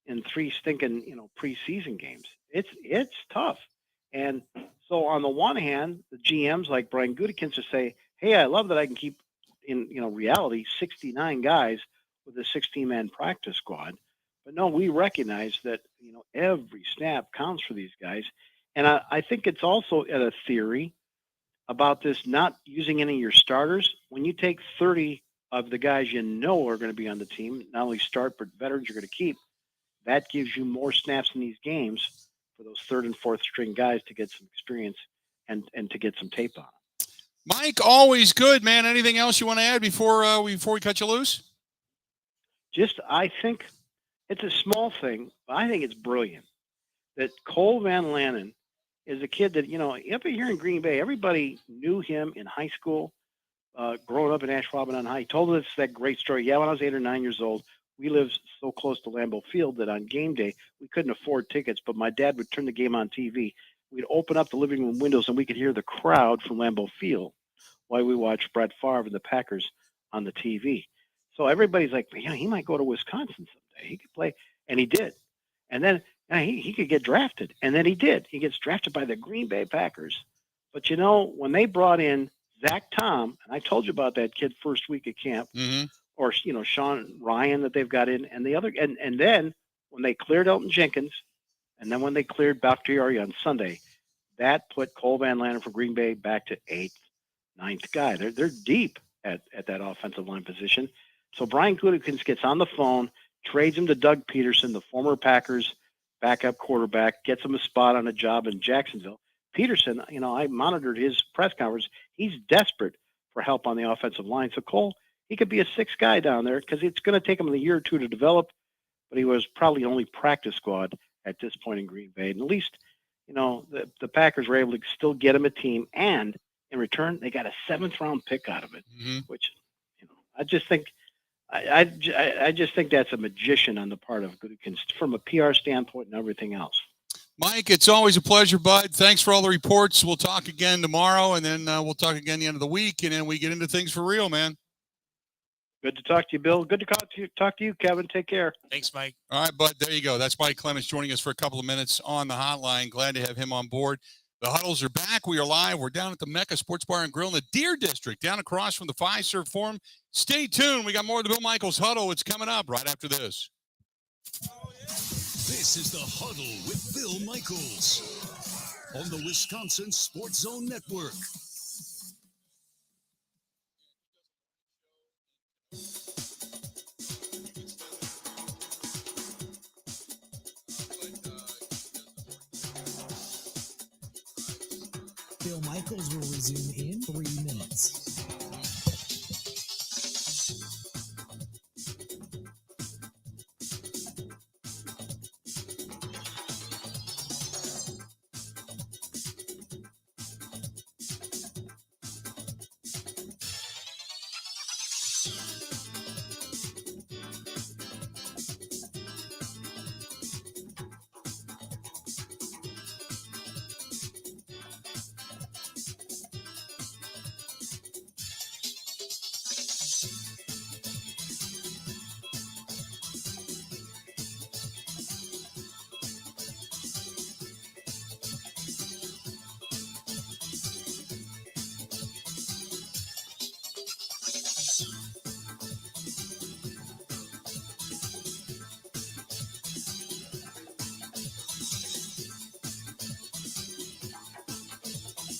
in 3 stinking preseason games. It's tough. And so on the one hand, the GMs like Brian Gutekunst say, hey, I love that I can keep in reality 69 guys with a 16-man practice squad. But no, we recognize that every snap counts for these guys. And I think it's also a theory about this not using any of your starters. When you take 30 of the guys are going to be on the team, not only start, but veterans you're going to keep, that gives you more snaps in these games for those third and fourth string guys to get some experience and to get some tape on them. Mike, always good, man. Anything else you want to add before we cut you loose? I think it's a small thing, but I think it's brilliant that Cole Van Lanen is a kid that, up here in Green Bay, everybody knew him in high school, growing up in Ashwaubenon High. He told us that great story. Yeah, when I was 8 or 9 years old, we lived so close to Lambeau Field that on game day, we couldn't afford tickets, but my dad would turn the game on TV. We'd open up the living room windows, and we could hear the crowd from Lambeau Field while we watched Brett Favre and the Packers on the TV. So everybody's like, he might go to Wisconsin someday. He could play, and he did. And then he could get drafted, and then he did. He gets drafted by the Green Bay Packers. But, when they brought in Zach Tom, and I told you about that kid first week at camp, or Sean Ryan that they've got in, and the other, and then when they cleared Elton Jenkins, and then when they cleared Bakhtiari on Sunday, that put Cole Van Lanen for Green Bay back to 8th, 9th guy. They're deep at that offensive line position. So Brian Gutekunst gets on the phone, trades him to Doug Peterson, the former Packers backup quarterback, gets him a spot on a job in Jacksonville. Peterson, I monitored his press conference. He's desperate for help on the offensive line. So Cole, he could be a 6th guy down there because it's going to take him a year or two to develop, but he was probably only practice squad at this point in Green Bay. And at least, the Packers were able to still get him a team, and in return, they got a 7th-round pick out of it, which, I just think I just think that's a magician on the part of Gutekunst from a PR standpoint and everything else. Mike, it's always a pleasure, bud. Thanks for all the reports. We'll talk again tomorrow, and then we'll talk again the end of the week, and then we get into things for real, man. Good to talk to you, Bill. Good to talk to you, Kevin. Take care. Thanks, Mike. All right, bud. There you go. That's Mike Clemens joining us for a couple of minutes on the hotline. Glad to have him on board. The Huddles are back. We are live. We're down at the MECCA Sports Bar and Grill in the Deer District, down across from the Fiserv Forum. Stay tuned. We got more of the Bill Michaels Huddle. It's coming up right after this. This is the Huddle with Bill Michaels on the Wisconsin Sports Zone Network. Bill Michaels will resume in 3 minutes.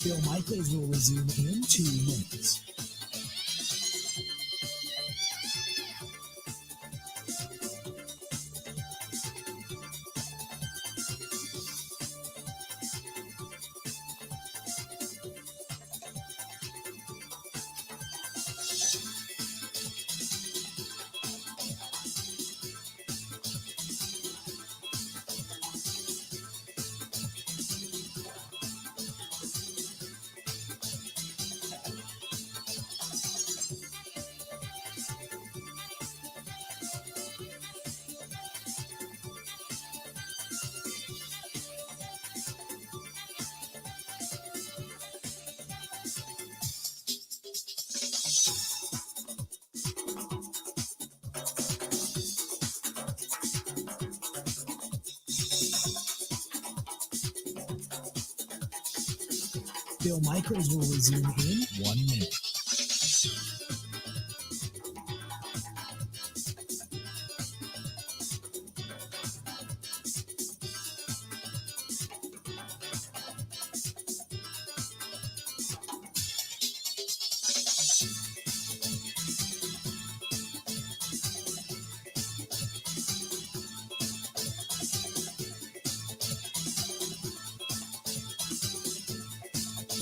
Bill Michaels will resume in 2 minutes. Bill Michaels will resume in 1 minute.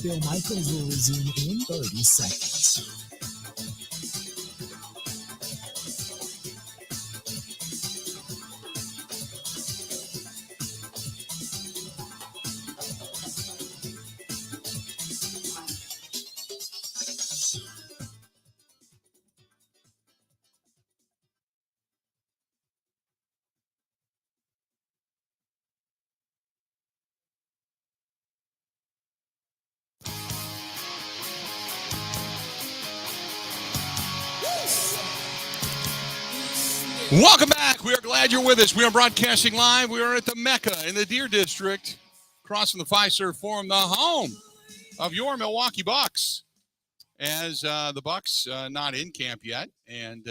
Bill Michaels will resume in 30 seconds. Welcome back. We are glad you're with us. We are broadcasting live. We are at the MECCA in the Deer District, crossing the Fiserv Forum, the home of your Milwaukee Bucks. As the Bucks not in camp yet, and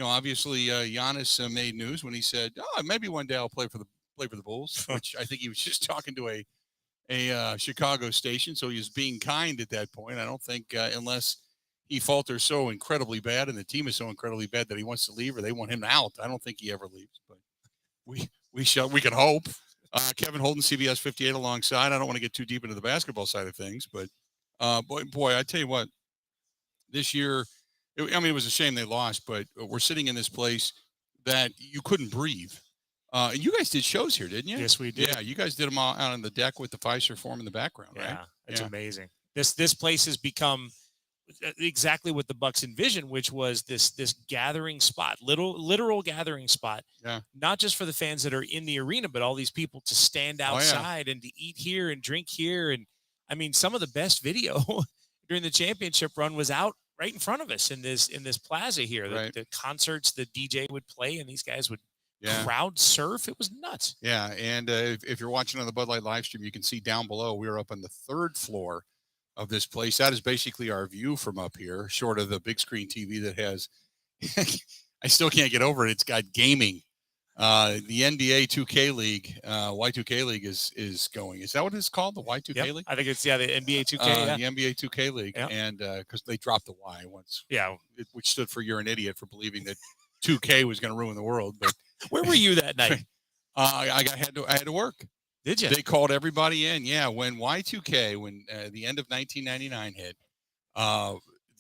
obviously Giannis made news when he said, "Oh, maybe one day I'll play for the Bulls," which I think he was just talking to a Chicago station, so he was being kind at that point. I don't think unless he falters so incredibly bad and the team is so incredibly bad that he wants to leave or they want him out, I don't think he ever leaves. But we can hope. Kevin Holden, CBS 58, alongside. I don't want to get too deep into the basketball side of things, but boy, I tell you what, this year, it was a shame they lost, but we're sitting in this place that you couldn't breathe. And you guys did shows here, didn't you? Yes, we did. Yeah, you guys did them all out on the deck with the Fiserv Forum in the background, right? Yeah, it's amazing. This place has become exactly what the Bucks envisioned, which was this gathering spot, literal gathering spot. Yeah. Not just for the fans that are in the arena, but all these people to stand outside and to eat here and drink here. And I mean, some of the best video during the championship run was out right in front of us in this plaza here. The concerts the DJ would play and these guys would crowd surf. It was nuts. Yeah, and if you're watching on the Bud Light live stream, you can see down below we are up on the 3rd floor of this place. That is basically our view from up here, short of the big screen TV that has I still can't get over it. It's got gaming. The NBA 2K League, Y2K League is going. Is that what it's called? The Y2K League? I think it's the NBA 2K. The NBA 2K League, and because they dropped the Y once, which stood for "you're an idiot" for believing that 2K was going to ruin the world. But where were you that night? I had to work. Did you? They called everybody in. Yeah, when Y2K, when the end of 1999 hit,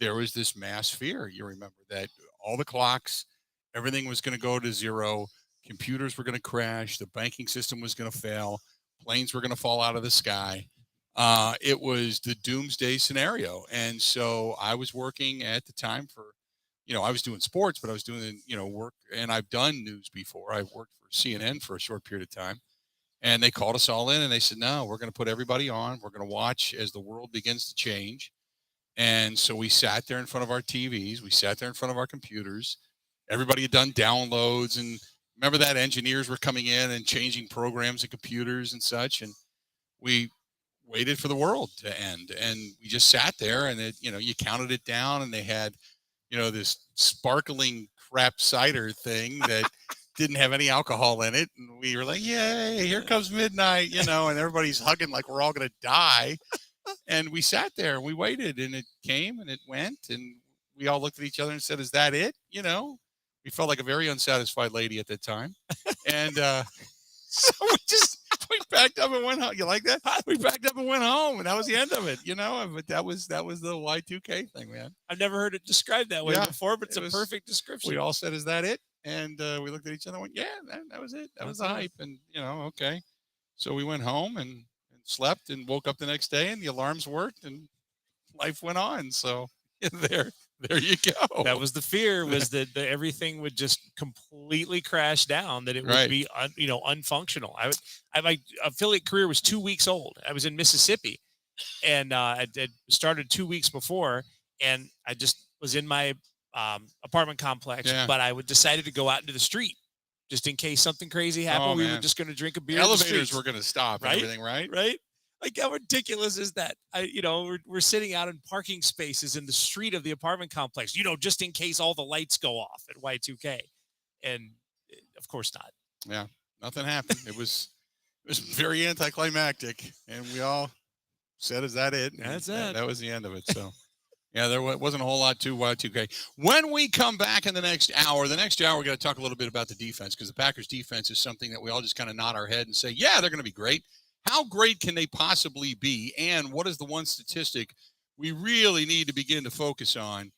there was this mass fear. You remember that all the clocks, everything was going to go to zero. Computers were going to crash. The banking system was going to fail. Planes were going to fall out of the sky. It was the doomsday scenario. And so I was working at the time for, I was doing sports, but I was doing, work. And I've done news before. I've worked for CNN for a short period of time. And they called us all in and they said, no, we're going to put everybody on. We're going to watch as the world begins to change. And so we sat there in front of our TVs. We sat there in front of our computers. Everybody had done downloads. And remember that engineers were coming in and changing programs and computers and such. And we waited for the world to end. And we just sat there and you counted it down and they had, this sparkling crap cider thing that didn't have any alcohol in it. And we were like, yay, here comes midnight, and everybody's hugging like we're all going to die. And we sat there and we waited, and it came and it went, and we all looked at each other and said, "Is that it?" We felt like a very unsatisfied lady at that time. And so we packed up and went home. You like that? We packed up and went home, and that was the end of it, But that was the Y2K thing, man. I've never heard it described that way before, but it's a perfect description. We all said, "Is that it?" And we looked at each other and went, "Yeah, that was it. That was the hype." And, okay. So we went home and slept and woke up the next day, and the alarms worked, and life went on. So there you go. That was the fear, was that everything would just completely crash down, that it would be, unfunctional. My affiliate career was 2 weeks old. I was in Mississippi, and I started 2 weeks before, and I just was in my apartment complex, but I decided to go out into the street just in case something crazy happened. We were just going to drink a beer. Elevators were going to stop and everything, right? Right. Like, how ridiculous is that? We're sitting out in parking spaces in the street of the apartment complex, just in case all the lights go off at Y2K. And of course not. Yeah, nothing happened. It was very anticlimactic, and we all said, "Is that it?" And that's it. That was the end of it. So, yeah, there wasn't a whole lot to Y2K. When we come back in the next hour, we're going to talk a little bit about the defense, because the Packers defense is something that we all just kind of nod our head and say, yeah, they're going to be great. How great can they possibly be? And what is the one statistic we really need to begin to focus on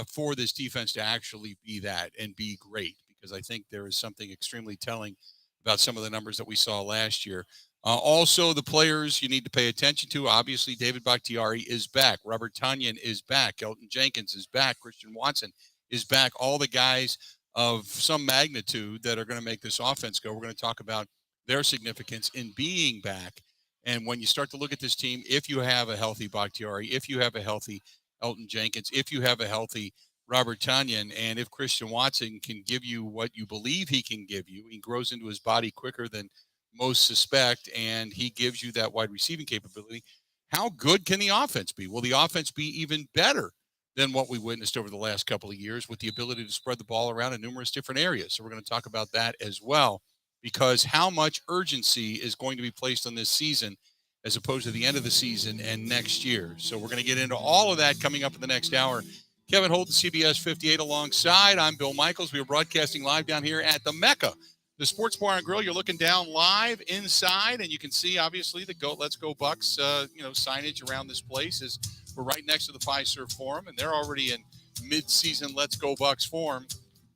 for this defense to actually be that and be great? Because I think there is something extremely telling about some of the numbers that we saw last year. Also, the players you need to pay attention to. Obviously, David Bakhtiari is back. Robert Tonyan is back. Elton Jenkins is back. Christian Watson is back. All the guys of some magnitude that are going to make this offense go. We're going to talk about their significance in being back. And when you start to look at this team, if you have a healthy Bakhtiari, if you have a healthy Elton Jenkins, if you have a healthy Robert Tonyan, and if Christian Watson can give you what you believe he can give you, he grows into his body quicker than most suspect, and he gives you that wide receiving capability, how good can the offense be? Will the offense be even better than what we witnessed over the last couple of years, with the ability to spread the ball around in numerous different areas? So we're going to talk about that as well, because how much urgency is going to be placed on this season as opposed to the end of the season and next year. So we're going to get into all of that coming up in the next hour. Kevin Holden, CBS 58 alongside. I'm Bill Michaels. We are broadcasting live down here at the MECCA, the Sports Bar and Grill. You're looking down live inside, and you can see, obviously, the Let's Go Bucks, signage around this place. We're right next to the Fiserv Forum, and they're already in mid-season Let's Go Bucks form.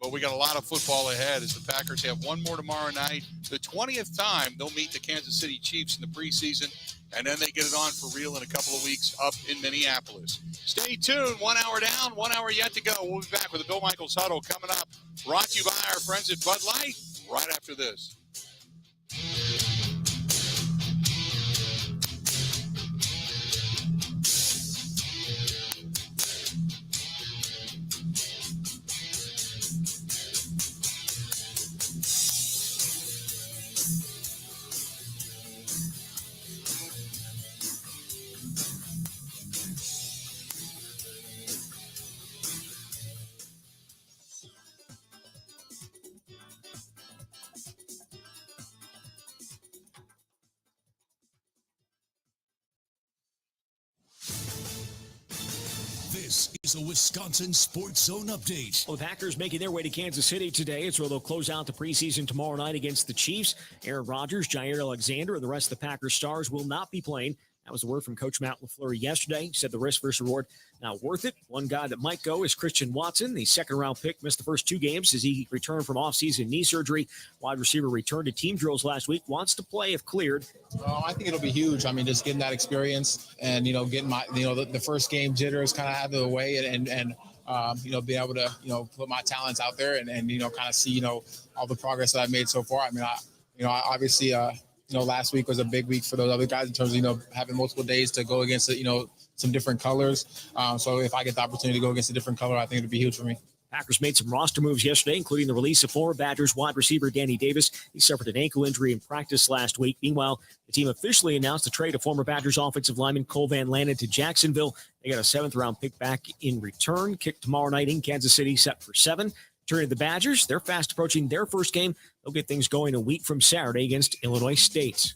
But we got a lot of football ahead, as the Packers have one more tomorrow night. The 20th time they'll meet the Kansas City Chiefs in the preseason, and then they get it on for real in a couple of weeks up in Minneapolis. Stay tuned. 1 hour down, 1 hour yet to go. We'll be back with the Bill Michaels Huddle coming up, brought to you by our friends at Bud Light, right after this. This is a Wisconsin Sports Zone update. Well, the Packers making their way to Kansas City today. It's where they'll close out the preseason tomorrow night against the Chiefs. Aaron Rodgers, Jair Alexander, and the rest of the Packers stars will not be playing. That was the word from Coach Matt LaFleur yesterday. He said the risk versus reward not worth it. One guy that might go is Christian Watson, the second-round pick, missed the first 2 games as he returned from off-season knee surgery. Wide receiver returned to team drills last week, wants to play if cleared. I think it'll be huge. I mean, just getting that experience and, getting my, the first game jitters kind of out of the way and being able to, put my talents out there and kind of see, all the progress that I've made so far. I mean, I obviously, last week was a big week for those other guys in terms of, having multiple days to go against, some different colors. So if I get the opportunity to go against a different color, I think it'd be huge for me. Packers made some roster moves yesterday, including the release of former Badgers wide receiver Danny Davis. He suffered an ankle injury in practice last week. Meanwhile, the team officially announced the trade of former Badgers offensive lineman Cole Van Lannon to Jacksonville. They got a 7th-round pick back in return. Kick tomorrow night in Kansas City, set for 7. Turning to the Badgers, they're fast approaching their first game. They'll get things going a week from Saturday against Illinois State.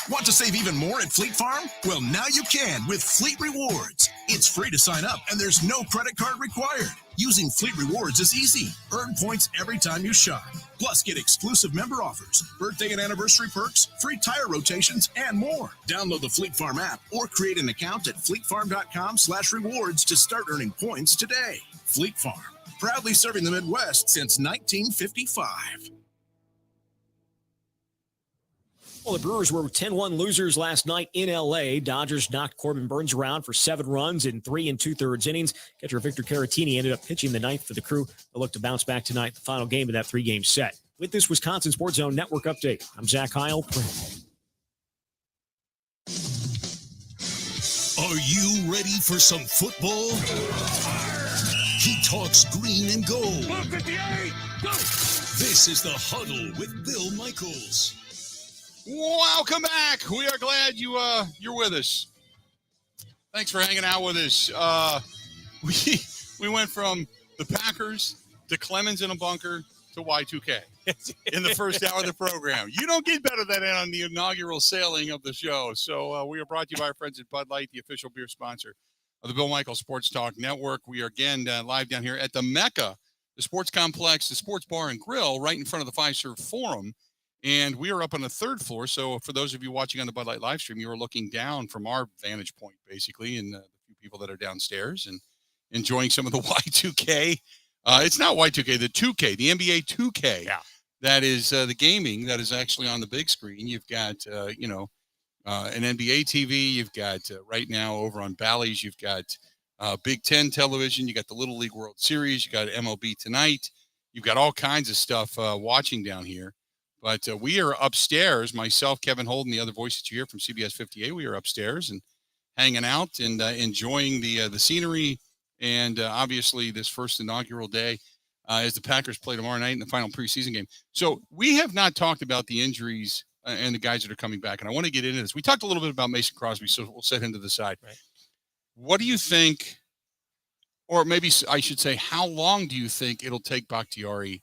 Want to save even more at Fleet Farm? Well, now you can with Fleet Rewards. It's free to sign up, and there's no credit card required. Using Fleet Rewards is easy. Earn points every time you shop. Plus, get exclusive member offers, birthday and anniversary perks, free tire rotations, and more. Download the Fleet Farm app or create an account at fleetfarm.com/rewards to start earning points today. Fleet Farm, proudly serving the Midwest since 1955. Well, the Brewers were 10-1 losers last night in L.A. Dodgers knocked Corbin Burns around for 7 runs in 3 2/3 innings. Catcher Victor Caratini ended up pitching the ninth for the Crew. They'll look to bounce back tonight, the final game of that 3-game set. With this Wisconsin Sports Zone Network update, I'm Zach Heil. Are you ready for some football? He talks green and gold. 158, go! This is the Huddle with Bill Michaels. Welcome back. We are glad you're with us. Thanks for hanging out with us. We went from the Packers to Clemens in a bunker to Y2K in the first hour of the program. You don't get better than that on the inaugural sailing of the show. So we are brought to you by our friends at Bud Light, the official beer sponsor of the Bill Michaels Sports Talk Network. We are again live down here at the MECCA, the sports complex, the sports bar and grill, right in front of the Fiserv Forum. And we are up on the 3rd floor. So for those of you watching on the Bud Light live stream, you are looking down from our vantage point, basically, and the few people that are downstairs and enjoying some of the Y2K. It's not Y2K, the 2K, the NBA 2K. Yeah. That is the gaming that is actually on the big screen. You've got, an NBA TV. You've got right now over on Bally's, you've got Big Ten television. You got the Little League World Series. You got MLB Tonight. You've got all kinds of stuff watching down here. But we are upstairs, myself, Kevin Holden, the other voice that you hear from CBS 58. We are upstairs and hanging out and enjoying the scenery and obviously this first inaugural day as the Packers play tomorrow night in the final preseason game. So we have not talked about the injuries and the guys that are coming back, and I want to get into this. We talked a little bit about Mason Crosby, so we'll set him to the side. Right. What do you think, or maybe I should say, how long do you think it'll take Bakhtiari,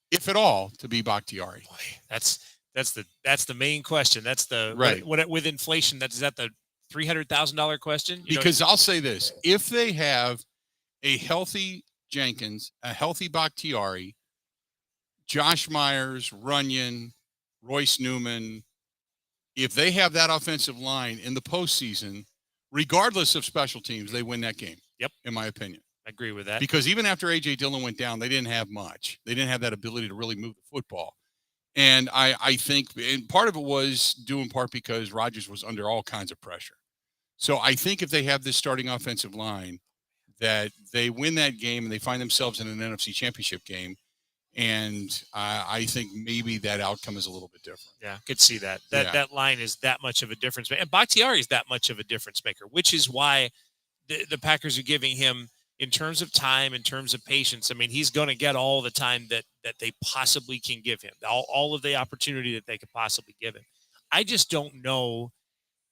if at all, to be Bakhtiari? Boy, that's the main question. That's the right. What with inflation, is that the $300,000 question? Because I'll say this: if they have a healthy Jenkins, a healthy Bakhtiari, Josh Myers, Runyon, Royce Newman, if they have that offensive line in the postseason, regardless of special teams, they win that game. Yep, in my opinion. I agree with that. Because even after A.J. Dillon went down, they didn't have much. They didn't have that ability to really move the football. And I think and part of it was due in part because Rodgers was under all kinds of pressure. So I think if they have this starting offensive line, that they win that game and they find themselves in an NFC Championship game. And I think maybe that outcome is a little bit different. Yeah, could see that. That line is that much of a difference maker. And Bakhtiari is that much of a difference maker, which is why the Packers are giving him, in terms of time, in terms of patience, I mean, he's going to get all the time that they possibly can give him, all of the opportunity that they could possibly give him. I just don't know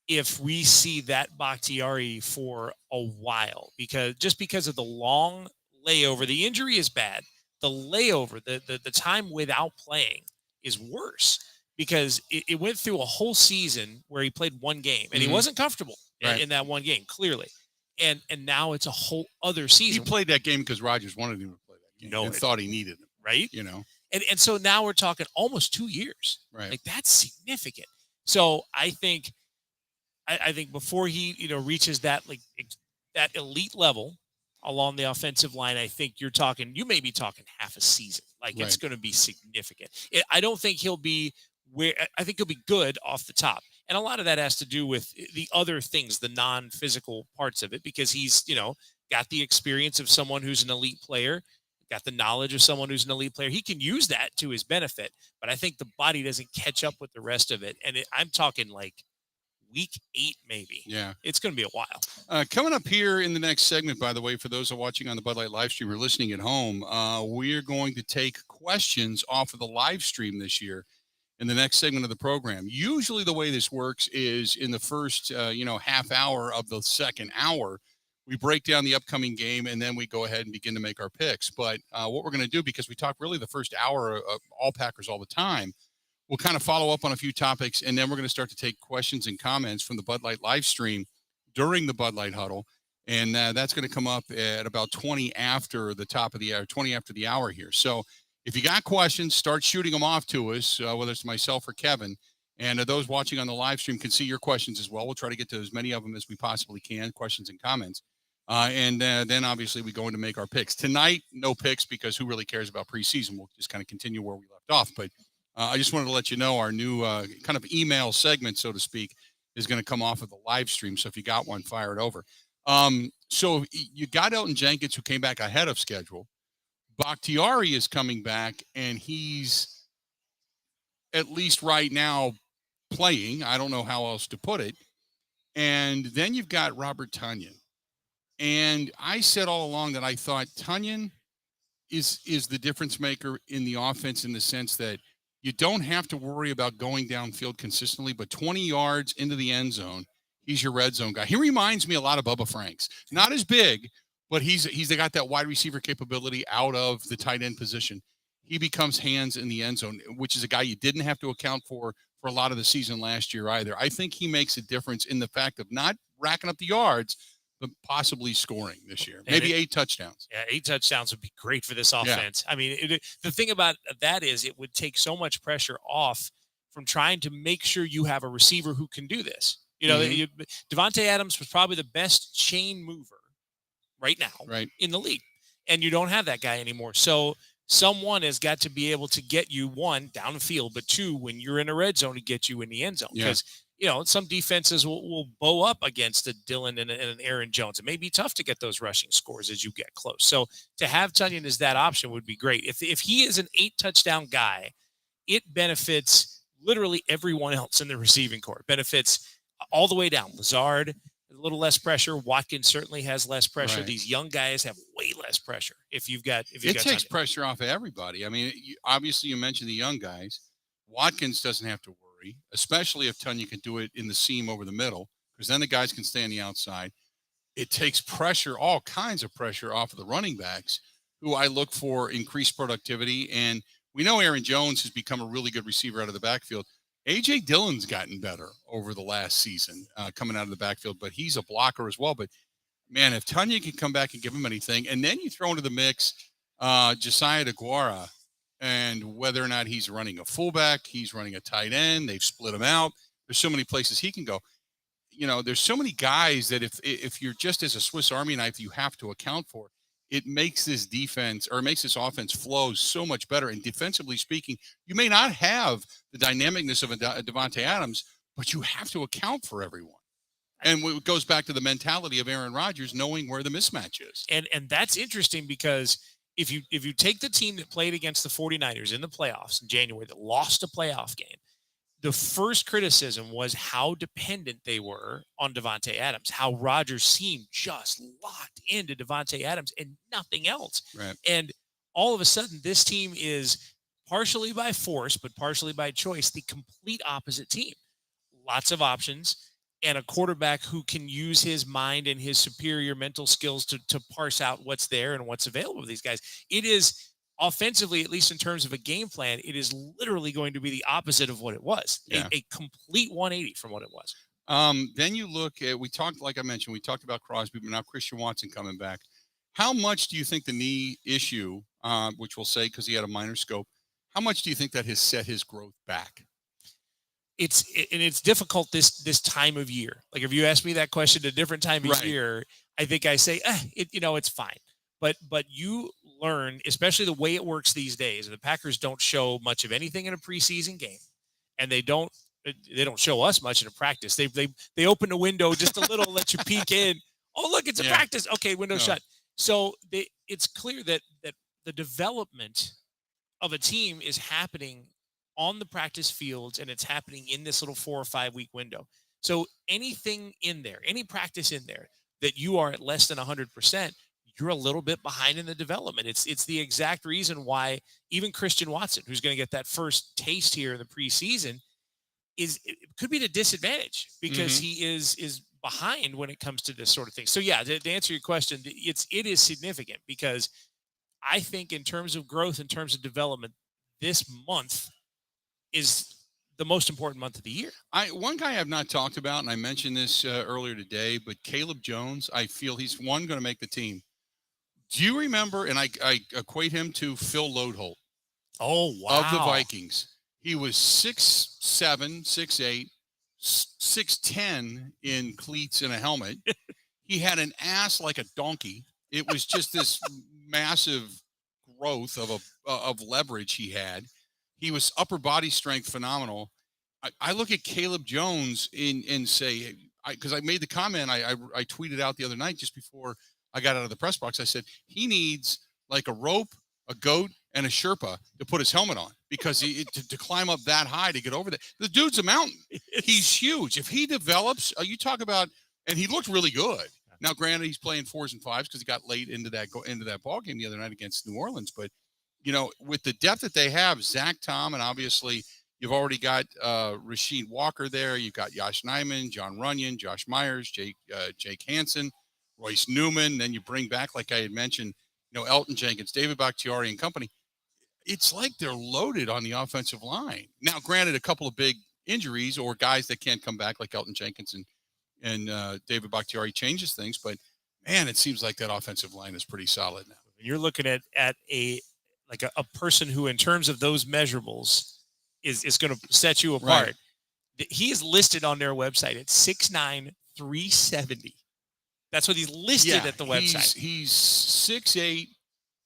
if we see that Bakhtiari for a while, because of the long layover. The injury is bad. The layover, the time without playing is worse, because it went through a whole season where he played one game and he wasn't comfortable in that one game, clearly. And now it's a whole other season. He played that game because Rodgers wanted him to play that game and thought he needed him. Right. And so now we're talking almost 2 years. Right. Like, that's significant. So I think before he, reaches that elite level along the offensive line, I think you may be talking half a season. Like, it's going to be significant. I don't think he'll be I think he'll be good off the top. And a lot of that has to do with the other things, the non-physical parts of it, because he's, got the experience of someone who's an elite player, got the knowledge of someone who's an elite player. He can use that to his benefit, but I think the body doesn't catch up with the rest of it. And I'm talking like week 8, maybe. Yeah. It's going to be a while. Coming up here in the next segment, by the way, for those who are watching on the Bud Light live stream or listening at home, we're going to take questions off of the live stream this year in the next segment of the program. Usually the way this works is in the first, half hour of the second hour, we break down the upcoming game, and then we go ahead and begin to make our picks. But what we're going to do, because we talk really the first hour of all Packers all the time, we'll kind of follow up on a few topics, and then we're going to start to take questions and comments from the Bud Light live stream during the Bud Light Huddle. And that's going to come up at about 20 after the top of the hour, 20 after the hour here. So if you got questions, start shooting them off to us, whether it's myself or Kevin. And those watching on the live stream can see your questions as well. We'll try to get to as many of them as we possibly can, questions and comments. And then obviously we go in to make our picks. Tonight, no picks because who really cares about preseason? We'll just kind of continue where we left off. But I just wanted to let you know our new kind of email segment, so to speak, is going to come off of the live stream. So if you got one, fire it over. So you got Elton Jenkins, who came back ahead of schedule. Bakhtiari is coming back, and he's at least right now playing. I don't know how else to put it. And then you've got Robert Tonyan. And I said all along that I thought Tonyan is the difference maker in the offense, in the sense that you don't have to worry about going downfield consistently, but 20 yards into the end zone, he's your red zone guy. He reminds me a lot of Bubba Franks. Not as big, but he's got that wide receiver capability out of the tight end position. He becomes hands in the end zone, which is a guy you didn't have to account for a lot of the season last year either. I think he makes a difference in the fact of not racking up the yards, but possibly scoring this year. Maybe 8 touchdowns. Yeah, 8 touchdowns would be great for this offense. Yeah. I mean, the thing about that is it would take so much pressure off from trying to make sure you have a receiver who can do this. You know, Davante Adams was probably the best chain mover right now in the league, and you don't have that guy anymore. So someone has got to be able to get you, 1, down the field, but 2, when you're in a red zone, to get you in the end zone. Because you know, some defenses will bow up against a Dylan and an Aaron Jones. It may be tough to get those rushing scores as you get close. So to have Tonyan as that option would be great. If he is an 8 touchdown guy, it benefits literally everyone else in the receiving corps. It benefits all the way down. Lazard, a little less pressure. Watkins certainly has less pressure. Right. These young guys have way less pressure. It takes pressure off of everybody. I mean, obviously you mentioned the young guys. Watkins doesn't have to worry, especially if Tonyan can do it in the seam over the middle, because then the guys can stay on the outside. It takes pressure, all kinds of pressure, off of the running backs, who I look for increased productivity. And we know Aaron Jones has become a really good receiver out of the backfield. A.J. Dillon's gotten better over the last season coming out of the backfield, but he's a blocker as well. But, man, if Tonyan can come back and give him anything, and then you throw into the mix Josiah DeGuara, and whether or not he's running a fullback, he's running a tight end, they've split him out. There's so many places he can go. You know, there's so many guys that if you're just as a Swiss Army knife, you have to account for. It makes this defense, or it makes this offense flow so much better. And defensively speaking, you may not have the dynamicness of a Davante Adams, but you have to account for everyone. And it goes back to the mentality of Aaron Rodgers, knowing where the mismatch is. And that's interesting, because if you take the team that played against the 49ers in the playoffs in January, that lost a playoff game, the first criticism was how dependent they were on Davante Adams, how Rodgers seemed just locked into Davante Adams and nothing else. Right. And all of a sudden, this team is, partially by force, but partially by choice, the complete opposite team. Lots of options, and a quarterback who can use his mind and his superior mental skills to parse out what's there and what's available to these guys. It is, offensively, at least in terms of a game plan, it is literally going to be the opposite of what it was. Yeah. A complete 180 from what it was. Then you look at, we talked about Crosby, but now Christian Watson coming back. How much do you think the knee issue, which we'll say because he had a minor scope, how much do you think that has set his growth back? It's difficult this time of year. Like, if you ask me that question at a different time of year, I think I say, it's fine. But you learn, especially the way it works these days, the Packers don't show much of anything in a preseason game, and they don't show us much in a practice. They open the window just a little, let you peek in. Oh, look, it's a practice. Okay, window shut. So it's clear that the development of a team is happening on the practice fields, and it's happening in this little 4 or 5 week window. So anything in there, any practice in there that you are at less than 100%, you're a little bit behind in the development. It's the exact reason why even Christian Watson, who's going to get that first taste here in the preseason, it could be at a disadvantage, because he is behind when it comes to this sort of thing. So yeah, to answer your question, it is significant, because I think in terms of growth, in terms of development, this month is the most important month of the year. One guy I've not talked about, and I mentioned this earlier today, but Caleb Jones, I feel he's going to make the team. Do you remember, and I equate him to Phil Lodeholt. Oh, wow. Of the Vikings. He was 6'7", 6'8", 6'10" in cleats and a helmet. He had an ass like a donkey. It was just this massive growth of leverage he had. He was upper body strength phenomenal. I look at Caleb Jones and say, because I made the comment, I tweeted out the other night just before I got out of the press box. I said, he needs like a rope, a goat, and a Sherpa to put his helmet on, because to climb up that high to get over that. The dude's a mountain. He's huge. If he develops, you talk about, and he looked really good. Now, granted, he's playing 4s and 5s because he got late into that ball game the other night against New Orleans. But, with the depth that they have, Zach Tom, and obviously you've already got Rasheed Walker there. You've got Josh Nyman, John Runyon, Josh Myers, Jake Hansen, Royce Newman. Then you bring back, like I had mentioned, Elton Jenkins, David Bakhtiari and company. It's like they're loaded on the offensive line. Now, granted, a couple of big injuries or guys that can't come back, like Elton Jenkins and David Bakhtiari, changes things. But, man, it seems like that offensive line is pretty solid now. You're looking at a person who, in terms of those measurables, is going to set you apart. Right. He is listed on their website at 6'9", 370. That's what he's listed at the website. He's 6'8",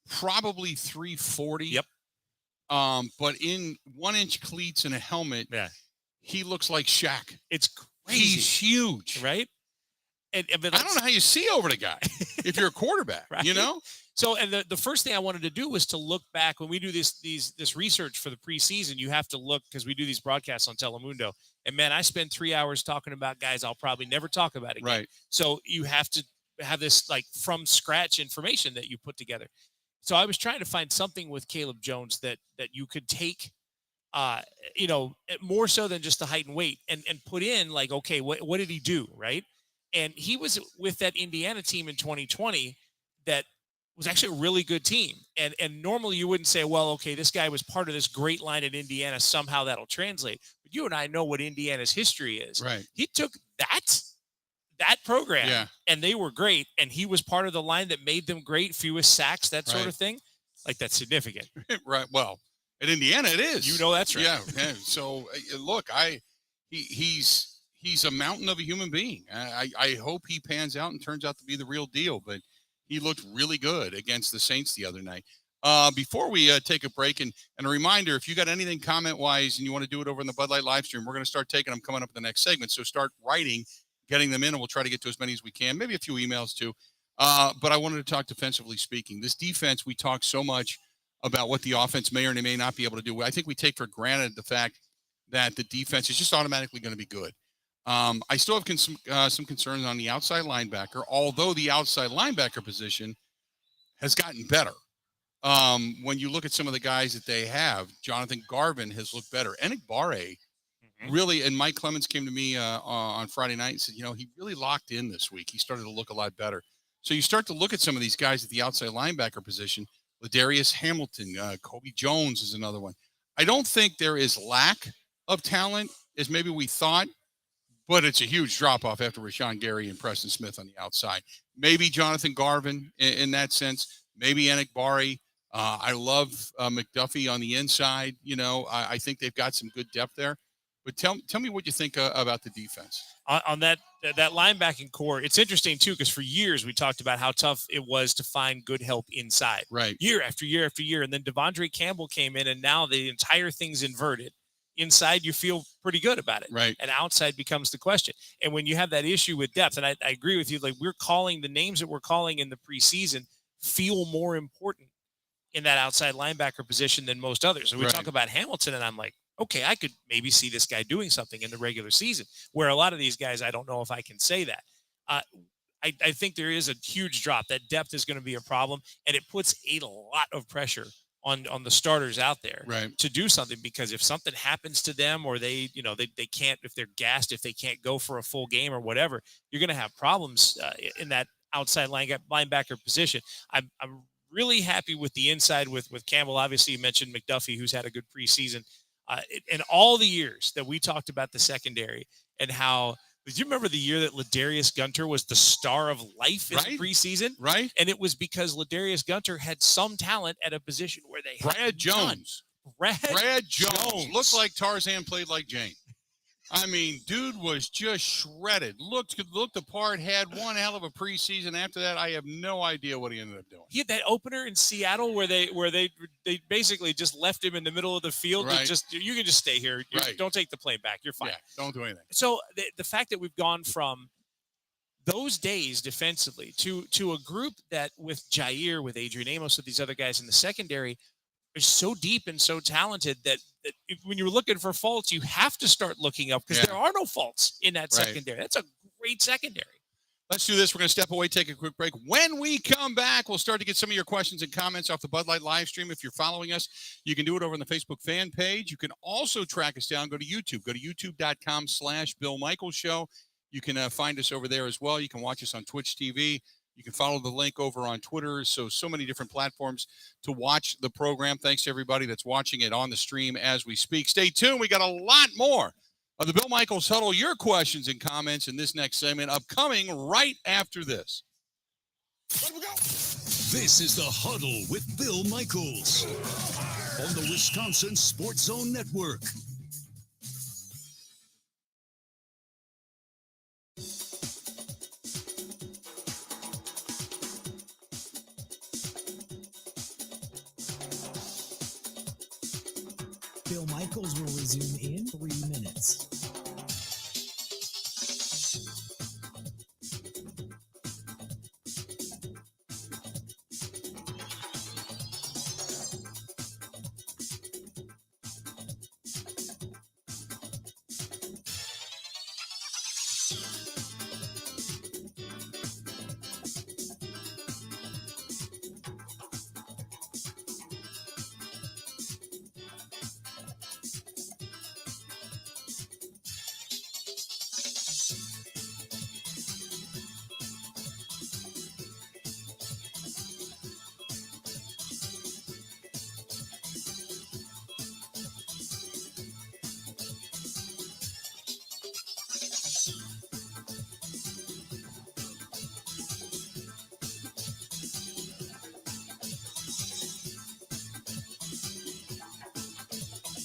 probably 340. Yep. But in 1-inch cleats and a helmet, he looks like Shaq. It's crazy. He's huge, right? But I don't know how you see over the guy if you're a quarterback, right? So, and the first thing I wanted to do was to look back when we do this research for the preseason. You have to look, because we do these broadcasts on Telemundo, and man, I spend 3 hours talking about guys I'll probably never talk about again. Right. So you have to have this like from scratch information that you put together. So I was trying to find something with Caleb Jones that you could take, more so than just the height and weight, and put in like, okay, what did he do, right? And he was with that Indiana team in 2020 that was actually a really good team. And normally you wouldn't say, well, okay, this guy was part of this great line at Indiana. Somehow that'll translate. But you and I know what Indiana's history is. Right. He took that program and they were great. And he was part of the line that made them great, fewest sacks, that sort of thing. Like, that's significant. Right. Well, at Indiana it is. That's right. Yeah. So look, he's a mountain of a human being. I hope he pans out and turns out to be the real deal, but he looked really good against the Saints the other night. Before we take a break, and a reminder, if you got anything comment-wise and you want to do it over in the Bud Light live stream, we're going to start taking them coming up in the next segment. So start writing, getting them in, and we'll try to get to as many as we can, maybe a few emails too. But I wanted to talk defensively speaking. This defense, we talk so much about what the offense may or may not be able to do. I think we take for granted the fact that the defense is just automatically going to be good. I still have some concerns on the outside linebacker, although the outside linebacker position has gotten better. When you look at some of the guys that they have, Jonathan Garvin has looked better. Enoch Barre really, and Mike Clemens came to me on Friday night and said, he really locked in this week. He started to look a lot better. So you start to look at some of these guys at the outside linebacker position. Ladarius Hamilton, Kobe Jones is another one. I don't think there is lack of talent as maybe we thought, but it's a huge drop-off after Rashawn Gary and Preston Smith on the outside. Maybe Jonathan Garvin in that sense. Maybe Enoch Barre. I love McDuffie on the inside. I think they've got some good depth there. But tell me what you think about the defense. On that linebacking core, it's interesting, too, because for years we talked about how tough it was to find good help inside. Right. Year after year after year. And then Devondre Campbell came in, and now the entire thing's inverted. Inside, you feel pretty good about it. Right. And outside becomes the question. And when you have that issue with depth, and I agree with you, like we're calling the names that we're calling in the preseason feel more important in that outside linebacker position than most others. So we talk about Hamilton, and I'm like, okay, I could maybe see this guy doing something in the regular season, where a lot of these guys, I don't know if I can say that. I think there is a huge drop. That depth is going to be a problem, and it puts a lot of pressure on the starters out there to do something, because if something happens to them, or they can't, if they're gassed, if they can't go for a full game or whatever, you're going to have problems in that outside linebacker position. I'm really happy with the inside with Campbell. Obviously, you mentioned McDuffie, who's had a good preseason. in all the years that we talked about the secondary and how. Do you remember the year that Ladarius Gunter was the star of life in preseason? Right. And it was because Ladarius Gunter had some talent at a position where they had Brad Jones. Brad Jones looked like Tarzan, played like Jane. I mean, dude was just shredded. Looked the part. Had one hell of a preseason. After that, I have no idea what he ended up doing. He had that opener in Seattle where they basically just left him in the middle of the field. Right. You can just stay here. Don't take the plane back. You're fine. Yeah, don't do anything. So the fact that we've gone from those days defensively to a group that with Jair, with Adrian Amos, with these other guys in the secondary, is so deep and so talented that when you're looking for faults, you have to start looking up because there are no faults in that secondary. That's a great secondary. Let's do this. We're going to step away, take a quick break. When we come back, we'll start to get some of your questions and comments off the Bud Light live stream. If you're following us, you can do it over on the Facebook fan page. You can also track us down. Go to YouTube. Go to youtube.com/Bill Michaels Show. You can find us over there as well. You can watch us on Twitch TV. You can follow the link over on Twitter. So many different platforms to watch the program. Thanks to everybody that's watching it on the stream as we speak. Stay tuned. We got a lot more of the Bill Michaels Huddle. Your questions and comments in this next segment upcoming right after this. This is the Huddle with Bill Michaels on the Wisconsin Sports Zone Network. Bill Michaels will resume in 3 minutes.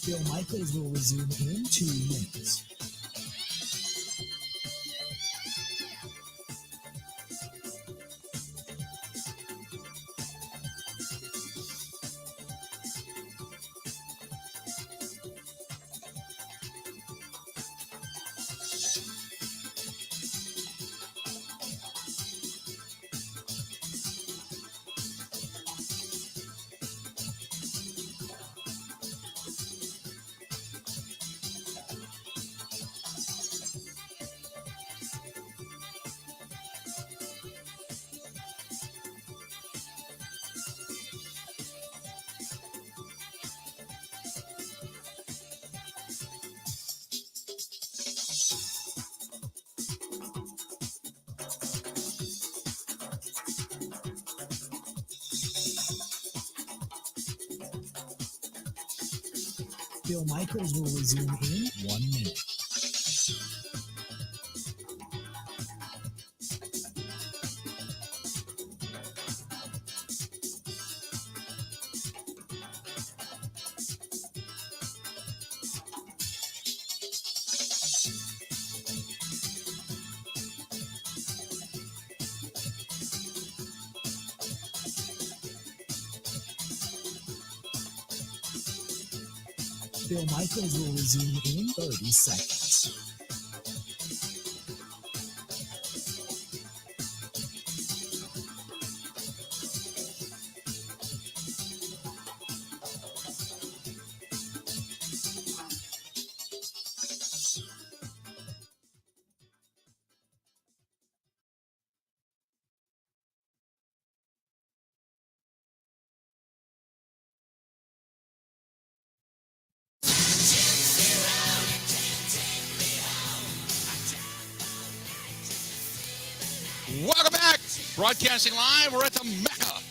Bill Michaels will resume in 2 minutes. Bill Michaels will resume in 1 minute. Bill Michaels will resume in 30 seconds. Welcome back. Broadcasting live. We're at the MECCA.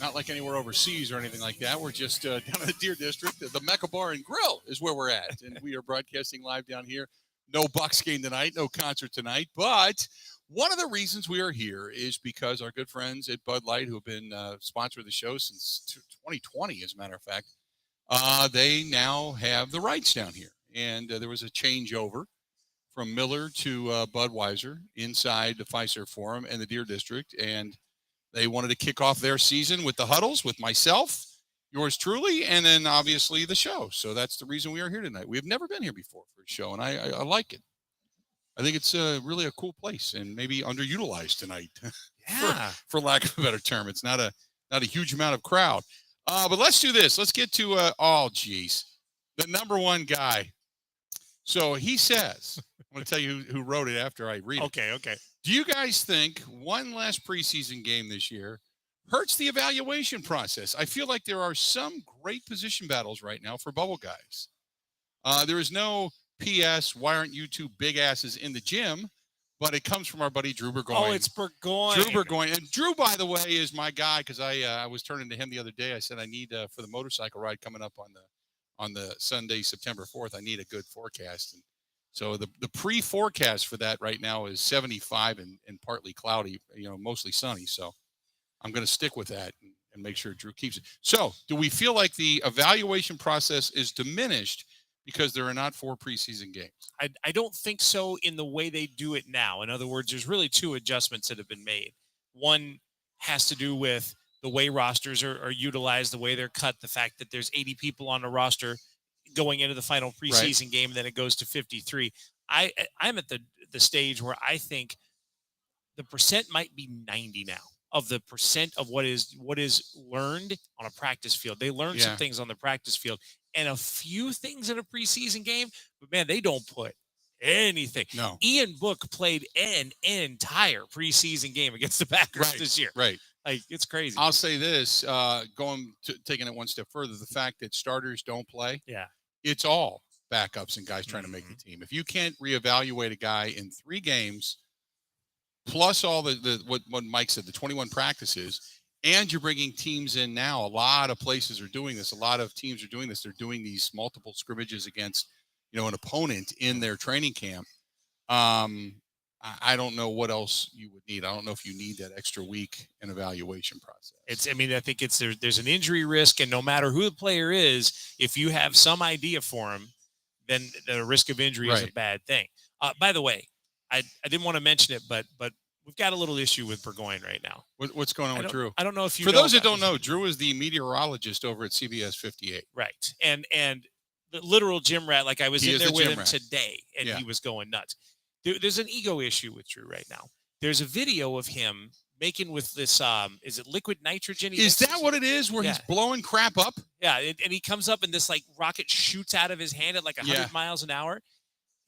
Not like anywhere overseas or anything like that. We're just down in the Deer District. The MECCA Bar and Grill is where we're at. And we are broadcasting live down here. No Bucks game tonight, no concert tonight. But one of the reasons we are here is because our good friends at Bud Light, who have been sponsoring the show since 2020, as a matter of fact, they now have the rights down here. And there was a changeover from Miller to Budweiser inside the Fiserv Forum and the Deer District. And they wanted to kick off their season with the Huddles, with myself, yours truly, and then obviously the show. So that's the reason we are here tonight. We have never been here before for a show, and I like it. I think it's really a cool place and maybe underutilized tonight. Yeah. for lack of a better term. It's not a huge amount of crowd. But let's do this. Let's get to, the number one guy. So he says, I'm going to tell you who wrote it after I read it. Okay. Do you guys think one less preseason game this year hurts the evaluation process? I feel like there are some great position battles right now for bubble guys. There is no PS, why aren't you two big asses in the gym? But it comes from our buddy Drew Burgoyne. Oh, it's Burgoyne. Drew Burgoyne. And Drew, by the way, is my guy because I was turning to him the other day. I said I need for the motorcycle ride coming up on the Sunday, September 4th, I need a good forecast. And so the pre-forecast for that right now is 75 and partly cloudy, mostly sunny. So I'm going to stick with that and make sure Drew keeps it. So do we feel like the evaluation process is diminished because there are not 4 preseason games? I don't think so in the way they do it now. In other words, there's really 2 adjustments that have been made. One has to do with the way rosters are utilized, the way they're cut, the fact that there's 80 people on the roster going into the final preseason game, and then it goes to 53. I'm at the stage where I think the percent might be 90 now of the percent of what is learned on a practice field. They learn some things on the practice field and a few things in a preseason game, but man, they don't put anything. No. Ian Book played an entire preseason game against the Packers this year. Right. Like, it's crazy. I'll say this, taking it one step further, the fact that starters don't play, it's all backups and guys trying to make the team. If you can't reevaluate a guy in 3 games, plus all what Mike said, the 21 practices, and you're bringing teams in now, a lot of places are doing this. A lot of teams are doing this. They're doing these multiple scrimmages against, an opponent in their training camp. I don't know what else you would need. I don't know if you need that extra week in evaluation process. I think there's an injury risk, and no matter who the player is, if you have some idea for him, then the risk of injury is a bad thing. By the way, I didn't want to mention it, but we've got a little issue with Burgoyne right now. What's going on with Drew? I don't know if you For those that don't know, Drew is the meteorologist over at CBS 58. Right. And the literal gym rat, like I was in there with him today, and he was going nuts. There's an ego issue with Drew right now. There's a video of him making with this, is it liquid nitrogen? Is that what it is, where he's blowing crap up? Yeah, and he comes up and this like rocket shoots out of his hand at like 100 miles an hour.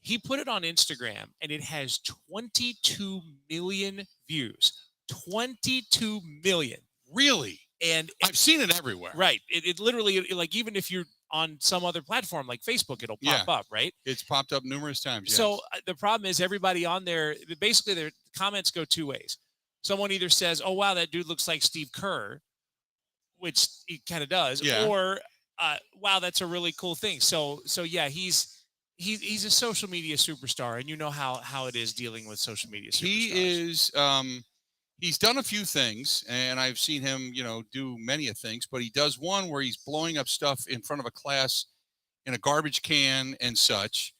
He put it on Instagram, and it has 22 million views. 22 million. Really? And I've seen it everywhere. Right. It literally, like, even if you're on some other platform like Facebook, it'll pop up, right? It's popped up numerous times. Yes. So the problem is everybody on there, basically their comments go 2 ways. Someone either says, oh, wow, that dude looks like Steve Kerr, which he kind of does, or, wow, that's a really cool thing. So yeah, he's a social media superstar, and you know how it is dealing with social media superstars. He is, he's done a few things, and I've seen him, do many of things, but he does one where he's blowing up stuff in front of a class in a garbage can and such.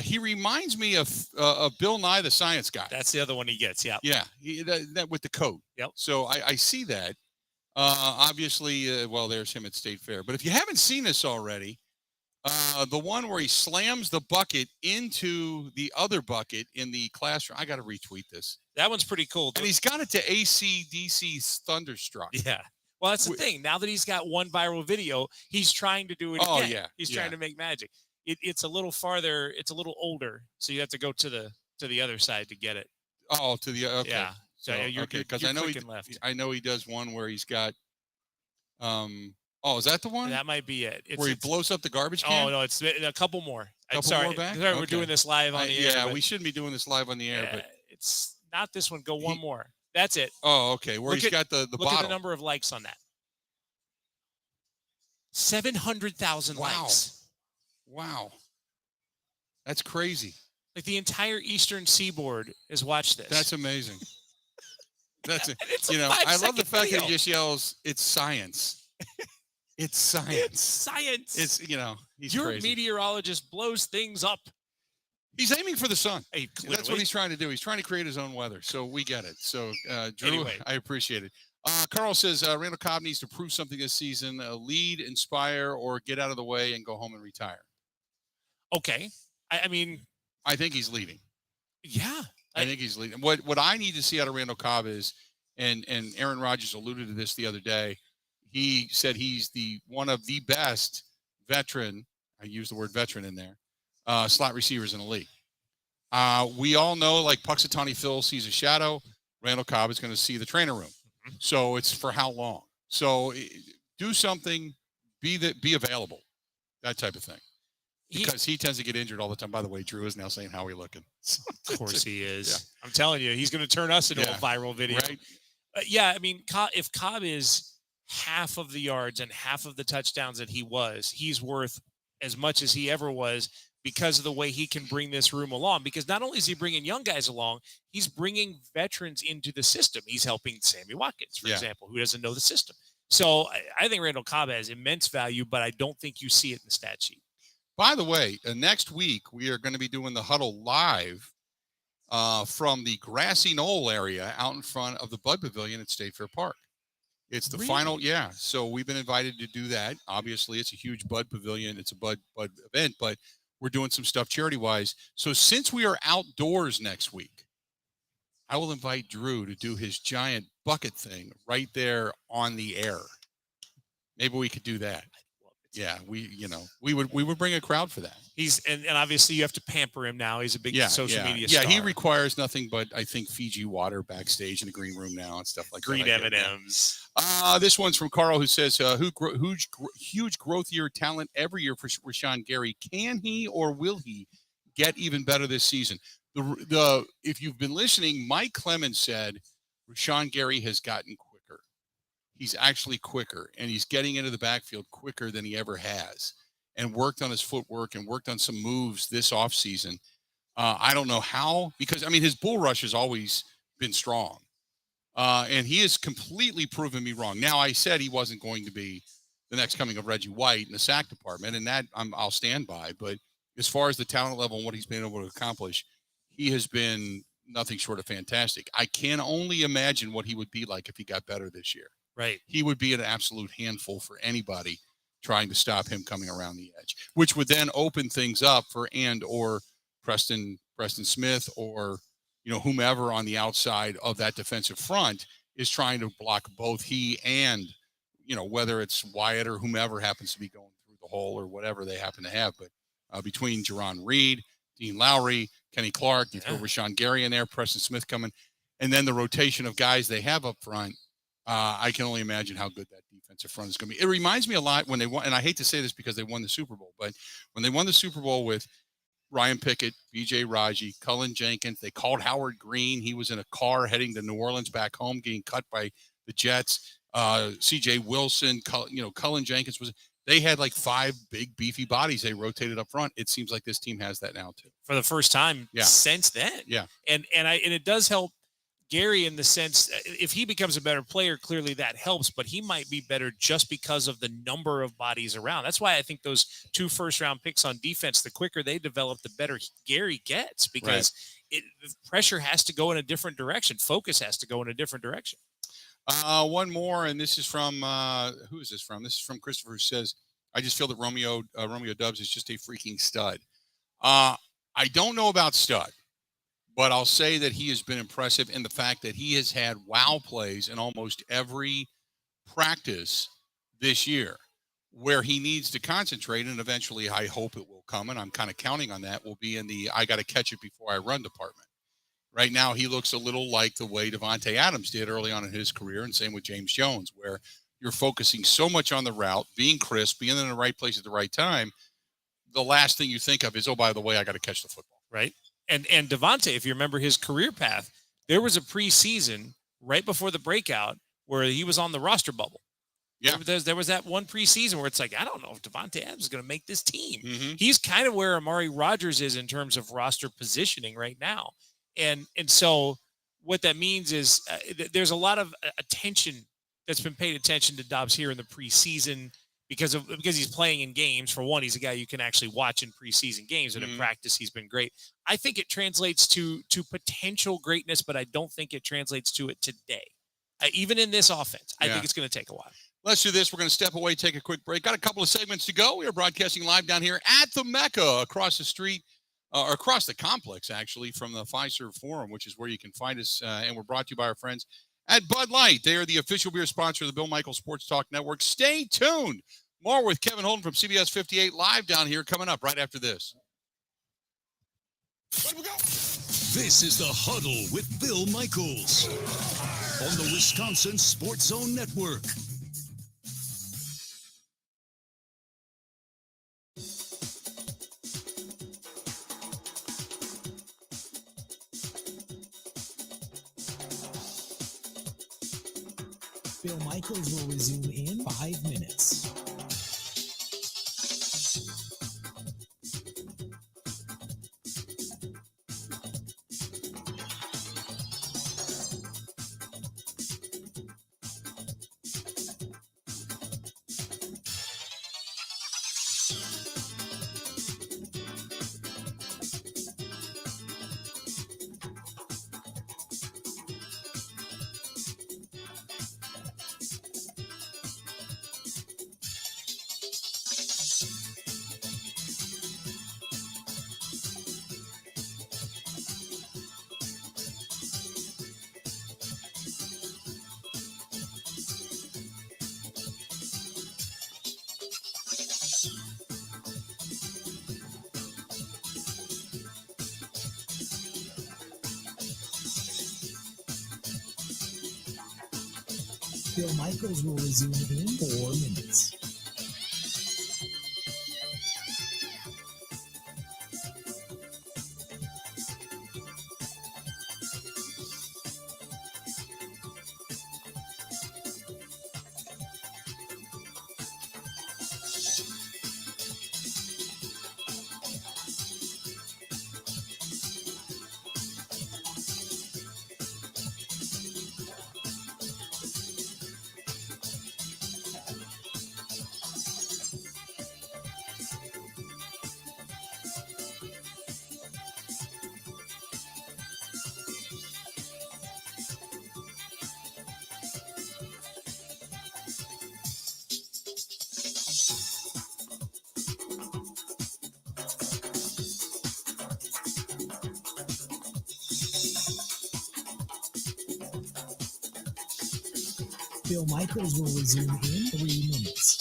He reminds me of Bill Nye, the Science Guy. That's the other one he gets. Yeah. Yeah. That with the coat. Yep. So I see that. Obviously, there's him at State Fair. But if you haven't seen this already, the one where he slams the bucket into the other bucket in the classroom, I got to retweet this. That one's pretty cool. And he's got it to AC/DC's Thunderstruck. Yeah. Well, that's the thing. Now that he's got one viral video, he's trying to do it again. Oh, yeah. He's trying to make magic. It's a little farther. It's a little older, so you have to go to the other side to get it. Oh, to the okay. Yeah. So you're good. Because I know he does one where he's got. Oh, is that the one? That might be it. Where he blows up the garbage can? Oh no, it's a couple more. More back? Sorry, we're doing this live on the air. Yeah, we shouldn't be doing this live on the air, but it's not this one. Go one more. That's it. Oh, okay. Where he's got the look bottle. At the number of likes on that. 700,000 likes. Wow. That's crazy. Like the entire Eastern Seaboard has watched this. That's amazing. That's it. It's a I love the 5-second fact that video. he just yells, "It's science." It's science. It's science. It's he's Your crazy. meteorologist blows things up. He's aiming for the sun. Hey, That's what he's trying to do. He's trying to create his own weather. So we get it. So Drew, Anyway. I appreciate it. Carl says Randall Cobb needs to prove something this season, lead, inspire, or get out of the way and go home and retire. Okay. I mean, I think he's leading. yeah. I think he's leading. What I need to see out of Randall Cobb is, and Aaron Rodgers alluded to this the other day. He said he's one of the best veteran. I use the word veteran in there. Slot receivers in the league. We all know, like Puxatawny Phil sees a shadow. Randall Cobb is going to see the trainer room. Mm-hmm. So it's for how long? So do something. Be available. That type of thing. Because he tends to get injured all the time. By the way, Drew is now saying, "How are we looking?" Of course he is. Yeah. I'm telling you, he's going to turn us into a viral video. Right? I mean, if Cobb is half of the yards and half of the touchdowns that he was, he's worth as much as he ever was because of the way he can bring this room along. Because not only is he bringing young guys along, he's bringing veterans into the system. He's helping Sammy Watkins, for example, who doesn't know the system. So I think Randall Cobb has immense value, but I don't think you see it in the stat sheet. By the way, next week we are going to be doing the Huddle live from the grassy knoll area out in front of the Bud Pavilion at State Fair Park. It's the final, so we've been invited to do that. Obviously, it's a huge Bud Pavilion. It's a Bud event, but we're doing some stuff charity-wise. So since we are outdoors next week, I will invite Drew to do his giant bucket thing right there on the air. Maybe we could do that. Yeah, we would bring a crowd for that. He's and obviously you have to pamper him now. He's a big social media star. Yeah, he requires nothing but I think Fiji water backstage in the green room now and stuff like green that. Green M&Ms. This one's from Carl who says, huge growth year talent every year for Rashawn Gary. Can he or will he get even better this season? If you've been listening, Mike Clemens said Rashawn Gary has gotten quicker. He's actually quicker, and he's getting into the backfield quicker than he ever has, and worked on his footwork and worked on some moves this offseason. I don't know how, because, I mean, his bull rush has always been strong, and he has completely proven me wrong. Now, I said he wasn't going to be the next coming of Reggie White in the sack department, and that I'll stand by. But as far as the talent level and what he's been able to accomplish, he has been nothing short of fantastic. I can only imagine what he would be like if he got better this year. Right. He would be an absolute handful for anybody trying to stop him coming around the edge, which would then open things up for or Preston Smith or, whomever on the outside of that defensive front is trying to block both he and, whether it's Wyatt or whomever happens to be going through the hole or whatever they happen to have. But between Jerron Reed, Dean Lowry, Kenny Clark, you throw Rashawn Gary in there, Preston Smith coming, and then the rotation of guys they have up front. I can only imagine how good that defensive front is going to be. It reminds me a lot when they won, and I hate to say this because they won the Super Bowl, but when they won the Super Bowl with Ryan Pickett, B.J. Raji, Cullen Jenkins, they called Howard Green. He was in a car heading to New Orleans back home, getting cut by the Jets. C.J. Wilson, Cullen Jenkins they had like 5 big beefy bodies they rotated up front. It seems like this team has that now too. For the first time since then. Yeah. And it does help Gary in the sense, if he becomes a better player, clearly that helps, but he might be better just because of the number of bodies around. That's why I think those 2 first-round picks on defense, the quicker they develop, the better Gary gets, because the pressure has to go in a different direction. Focus has to go in a different direction. One more, and this is from, who is this from? This is from Christopher, who says, I just feel that Romeo Doubs is just a freaking stud. I don't know about stud. But I'll say that he has been impressive in the fact that he has had wow plays in almost every practice this year where he needs to concentrate, and eventually I hope it will come, and I'm kind of counting on that, will be in the I got to catch it before I run department. Right now he looks a little like the way Devontae Adams did early on in his career, and same with James Jones, where you're focusing so much on the route, being crisp, being in the right place at the right time. The last thing you think of is, oh, by the way, I got to catch the football. Right. And Devontae, if you remember his career path, there was a preseason right before the breakout where he was on the roster bubble. Yeah. There was that one preseason where it's like, I don't know if Devontae Adams is going to make this team. Mm-hmm. He's kind of where Amari Rodgers is in terms of roster positioning right now. And so what that means is there's a lot of attention that's been paid attention to Dobbs here in the preseason because he's playing in games. For one, he's a guy you can actually watch in preseason games, and in practice he's been great. I think it translates to potential greatness, but I don't think it translates to it today. Even in this offense, I think it's going to take a while. Let's do this. We're going to step away, take a quick break. Got a couple of segments to go. We are broadcasting live down here at the MECCA across the street, or across the complex, actually, from the Fiserv Forum, which is where you can find us. And we're brought to you by our friends at Bud Light. They are the official beer sponsor of the Bill Michaels Sports Talk Network. Stay tuned. More with Kevin Holden from CBS 58 live down here coming up right after this. Let we go. This is the Huddle with Bill Michaels on the Wisconsin Sports Zone Network. Bill Michaels will resume in 5 minutes. Bill Michaels will resume in 4 minutes. Bill Michaels will resume in 3 minutes.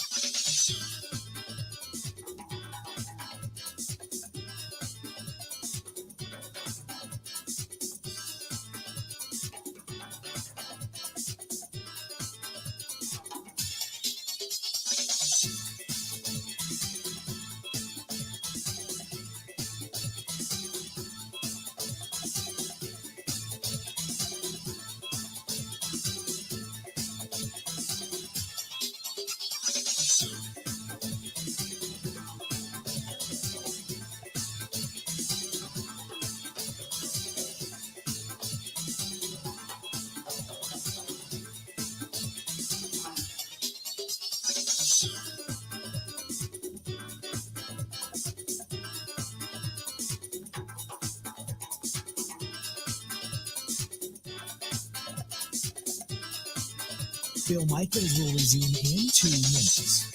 Bill Michaels will resume in 2 minutes.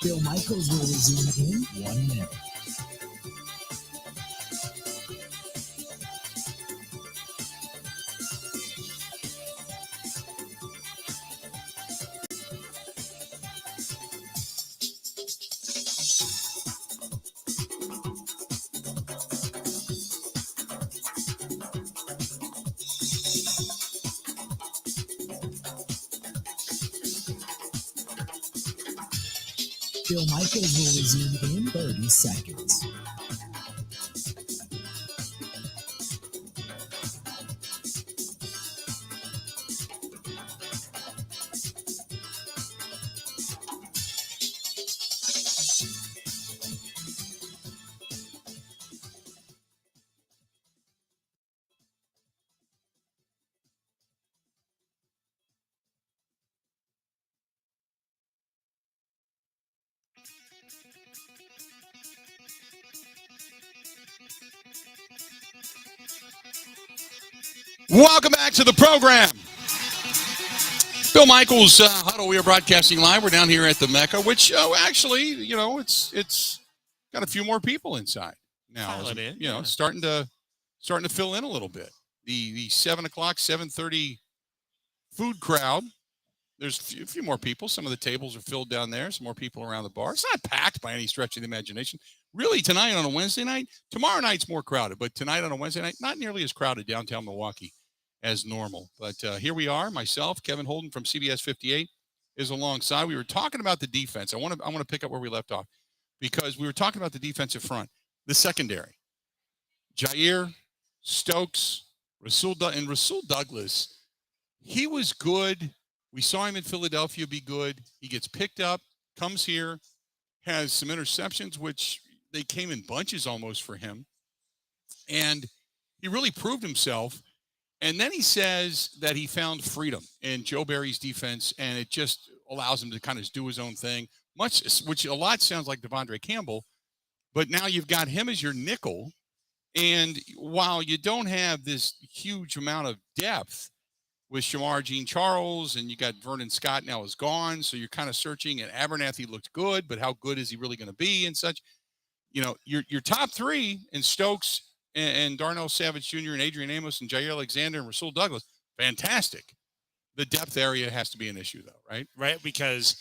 Bill Michaels will resume in 1 minute. Bill Michaels will resume in 30 seconds. Welcome back to the program. Bill Michaels, Huddle. We are broadcasting live. We're down here at the Mecca, which actually, it's got a few more people inside now. Starting to fill in a little bit. The 7 o'clock, 7:30 food crowd. There's a few more people. Some of the tables are filled down there. Some more people around the bar. It's not packed by any stretch of the imagination. Really, tonight on a Wednesday night, tomorrow night's more crowded, but tonight on a Wednesday night, not nearly as crowded downtown Milwaukee as normal. But here we are. Myself, Kevin Holden from CBS 58 is alongside. We were talking about the defense. I want to pick up where we left off because we were talking about the defensive front, the secondary. Jair, Stokes, Rasul Douglas. He was good. We saw him in Philadelphia be good. He gets picked up, comes here, has some interceptions, which they came in bunches almost for him. And he really proved himself. And then he says that he found freedom in Joe Barry's defense, and it just allows him to kind of do his own thing, which a lot sounds like Devondre Campbell. But now you've got him as your nickel. And while you don't have this huge amount of depth with Shamar Jean-Charles, and you got Vernon Scott now is gone, so you're kind of searching, and Abernathy looked good, but how good is he really going to be and such? Your top three in Stokes and Darnell Savage Jr. and Adrian Amos and Jair Alexander and Rasul Douglas, fantastic. The depth area has to be an issue, though, right? Right, because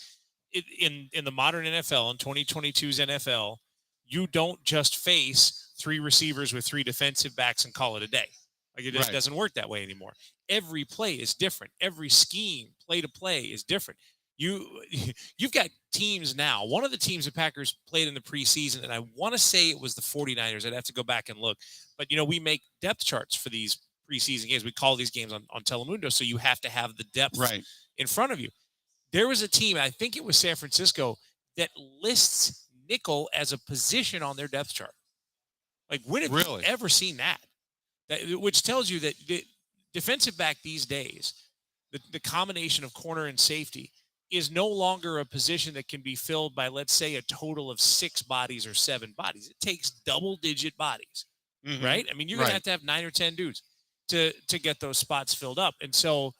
in the modern NFL, in 2022's NFL, you don't just face three receivers with three defensive backs and call it a day. Like it just doesn't work that way anymore. Every play is different. Every scheme, play to play, is different. You've got teams now. One of the teams the Packers played in the preseason, and I want to say it was the 49ers. I'd have to go back and look. But, we make depth charts for these preseason games. We call these games on Telemundo, so you have to have the depth in front of you. There was a team, I think it was San Francisco, that lists nickel as a position on their depth chart. Like, when have you ever seen that? Which tells you that the defensive back these days, the combination of corner and safety, is no longer a position that can be filled by, let's say, a total of 6 bodies or 7 bodies. It takes double-digit bodies, right? I mean, you're going to have 9 or 10 dudes to get those spots filled up. And so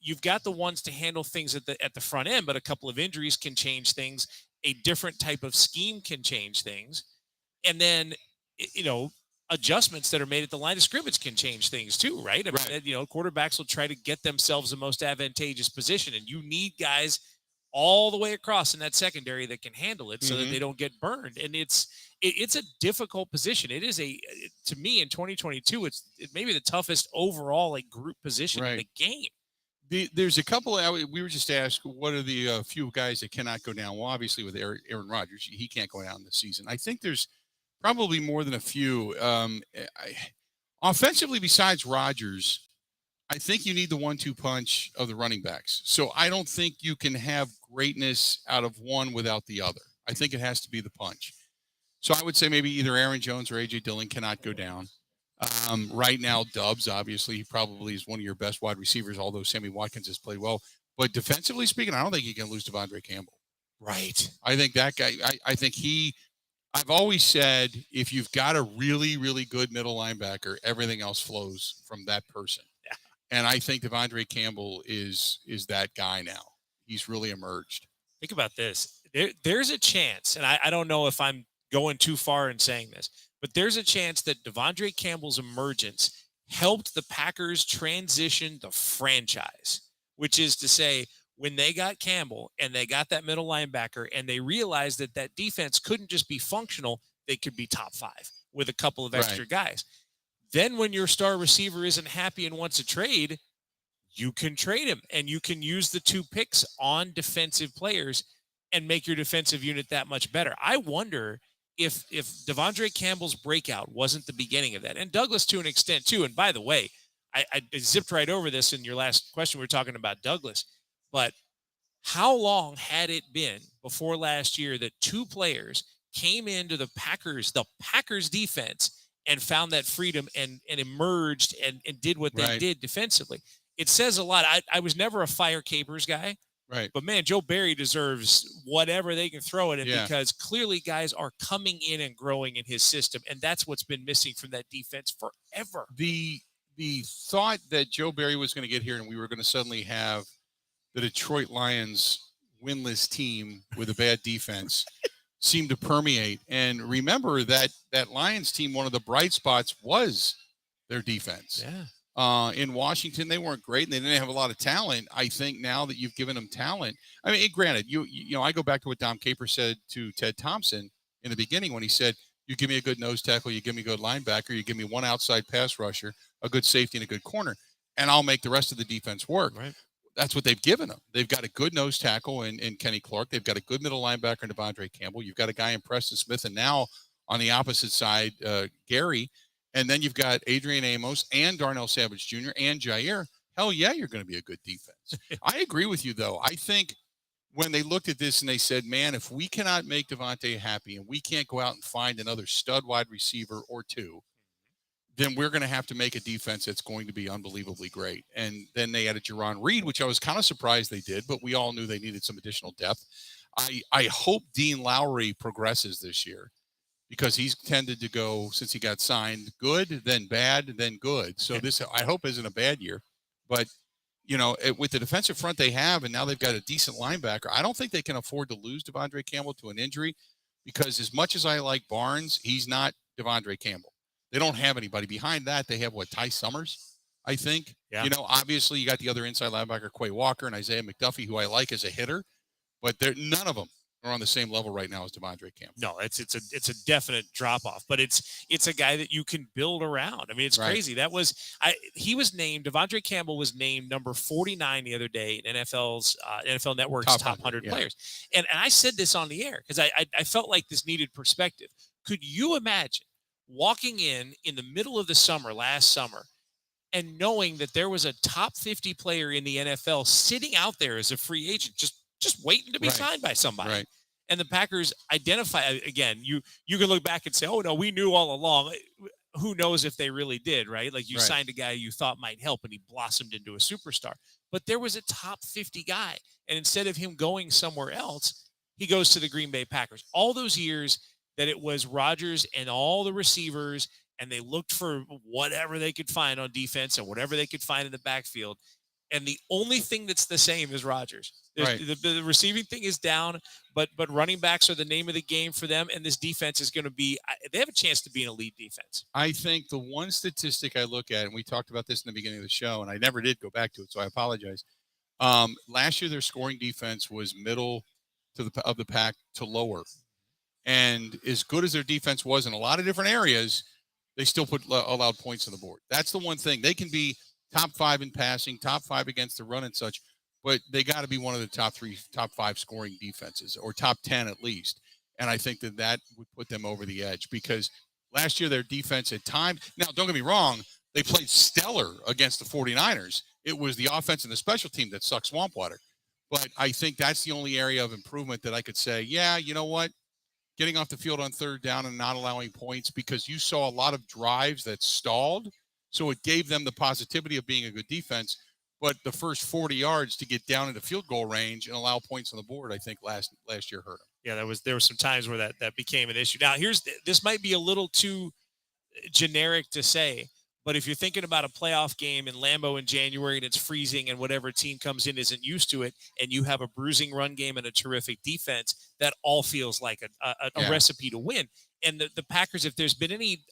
you've got the ones to handle things at the front end, but a couple of injuries can change things. A different type of scheme can change things. And then, adjustments that are made at the line of scrimmage can change things too, right? I mean, quarterbacks will try to get themselves the most advantageous position, and you need guys all the way across in that secondary that can handle it so that they don't get burned. And it's a difficult position. It is to me in 2022, it may be the toughest overall group position in the game. There's a couple. We were just asked, what are the few guys that cannot go down? Well, obviously with Aaron Rodgers, he can't go down this season. I think there's probably more than a few. Offensively, besides Rodgers, I think you need the 1-2 punch of the running backs. So I don't think you can have greatness out of one without the other. I think it has to be the punch. So I would say maybe either Aaron Jones or A.J. Dillon cannot go down. Right now, Dubs, obviously, he probably is one of your best wide receivers, although Sammy Watkins has played well. But defensively speaking, I don't think you can lose Devondre Campbell. Right. I think that guy, I've always said, if you've got a really, really good middle linebacker, everything else flows from that person. Yeah. And I think Devondre Campbell is that guy now. He's really emerged. Think about this. there's a chance, and I don't know if I'm going too far in saying this, but there's a chance that Devondre Campbell's emergence helped the Packers transition the franchise, which is to say, when they got Campbell and they got that middle linebacker and they realized that that defense couldn't just be functional, they could be top 5 with a couple of extra guys. Then when your star receiver isn't happy and wants a trade, you can trade him and you can use the 2 picks on defensive players and make your defensive unit that much better. I wonder if Devondre Campbell's breakout wasn't the beginning of that, and Douglas to an extent too. And by the way, I zipped right over this in your last question. We were talking about Douglas, but how long had it been before last year that 2 players came into the Packers defense and found that freedom and emerged and did what they did defensively? It says a lot. I was never a fire capers guy. Right. But man, Joe Barry deserves whatever they can throw at him because clearly guys are coming in and growing in his system. And that's what's been missing from that defense forever. The thought that Joe Barry was going to get here and we were going to suddenly have the Detroit Lions winless team with a bad defense seemed to permeate. And remember that Lions team, one of the bright spots was their defense. Yeah. In Washington, they weren't great and they didn't have a lot of talent. I think now that you've given them talent, I mean, granted, you know, I go back to what Dom Capers said to Ted Thompson in the beginning when he said, you give me a good nose tackle, you give me a good linebacker, you give me one outside pass rusher, a good safety and a good corner, and I'll make the rest of the defense work. Right. That's what they've given them. They've got a good nose tackle in Kenny Clark. They've got a good middle linebacker in Devondre Campbell. You've got a guy in Preston Smith, and now on the opposite side, Gary. And then you've got Adrian Amos and Darnell Savage Jr. and Jair. Hell yeah, you're going to be a good defense. I agree with you, though. I think when they looked at this and they said, man, if we cannot make Devontae happy and we can't go out and find another stud wide receiver or 2, then we're going to have to make a defense that's going to be unbelievably great. And then they added Jerron Reed, which I was kind of surprised they did, but we all knew they needed some additional depth. I hope Dean Lowry progresses this year, because he's tended to go, since he got signed, good, then bad, then good. So this, I hope, isn't a bad year. But, you know, with the defensive front they have, and now they've got a decent linebacker, I don't think they can afford to lose Devondre Campbell to an injury, because as much as I like Barnes, he's not Devondre Campbell. They don't have anybody. Behind that, they have, Ty Summers, I think. Yeah. You know, obviously you got the other inside linebacker, Quay Walker, and Isaiah McDuffie, who I like as a hitter, but none of them are on the same level right now as Devondre Campbell. No, it's a definite drop off, but it's a guy that you can build around. I mean, it's crazy. He was named, Devondre Campbell was named number 49 the other day in NFL Network's top 100 players. And I said this on the air because I felt like this needed perspective. Could you imagine walking in the middle of the summer, last summer, and knowing that there was a top 50 player in the NFL sitting out there as a free agent, just waiting to be signed by somebody. Right. And the Packers identify, again, you can look back and say, oh, no, we knew all along. Who knows if they really did, right? Like you signed a guy you thought might help and he blossomed into a superstar. But there was a top 50 guy. And instead of him going somewhere else, he goes to the Green Bay Packers. All those years that it was Rodgers and all the receivers, and they looked for whatever they could find on defense and whatever they could find in the backfield. And the only thing that's the same is Rodgers. The receiving thing is down, but running backs are the name of the game for them. And this defense is going to be, they have a chance to be an elite defense. I think the one statistic I look at, and we talked about this in the beginning of the show, and I never did go back to it, so I apologize. Last year, their scoring defense was middle of the pack to lower. And as good as their defense was in a lot of different areas, they still allowed points on the board. That's the one thing. They can be top 5 in passing, top 5 against the run and such, but they got to be one of the top 5 scoring defenses, or top 10 at least. And I think that would put them over the edge, because last year their defense at times, now don't get me wrong, they played stellar against the 49ers. It was the offense and the special team that sucked swamp water. But I think that's the only area of improvement that I could say, yeah, you know what? Getting off the field on third down and not allowing points, because you saw a lot of drives that stalled. So it gave them the positivity of being a good defense. But the first 40 yards to get down into field goal range and allow points on the board, I think last year hurt them. Yeah, there were some times where that became an issue. Now, this might be a little too generic to say, But if you're thinking about a playoff game in Lambeau in January and it's freezing and whatever team comes in isn't used to it, and you have a bruising run game and a terrific defense, that all feels like a recipe to win. And the Packers, if there's been any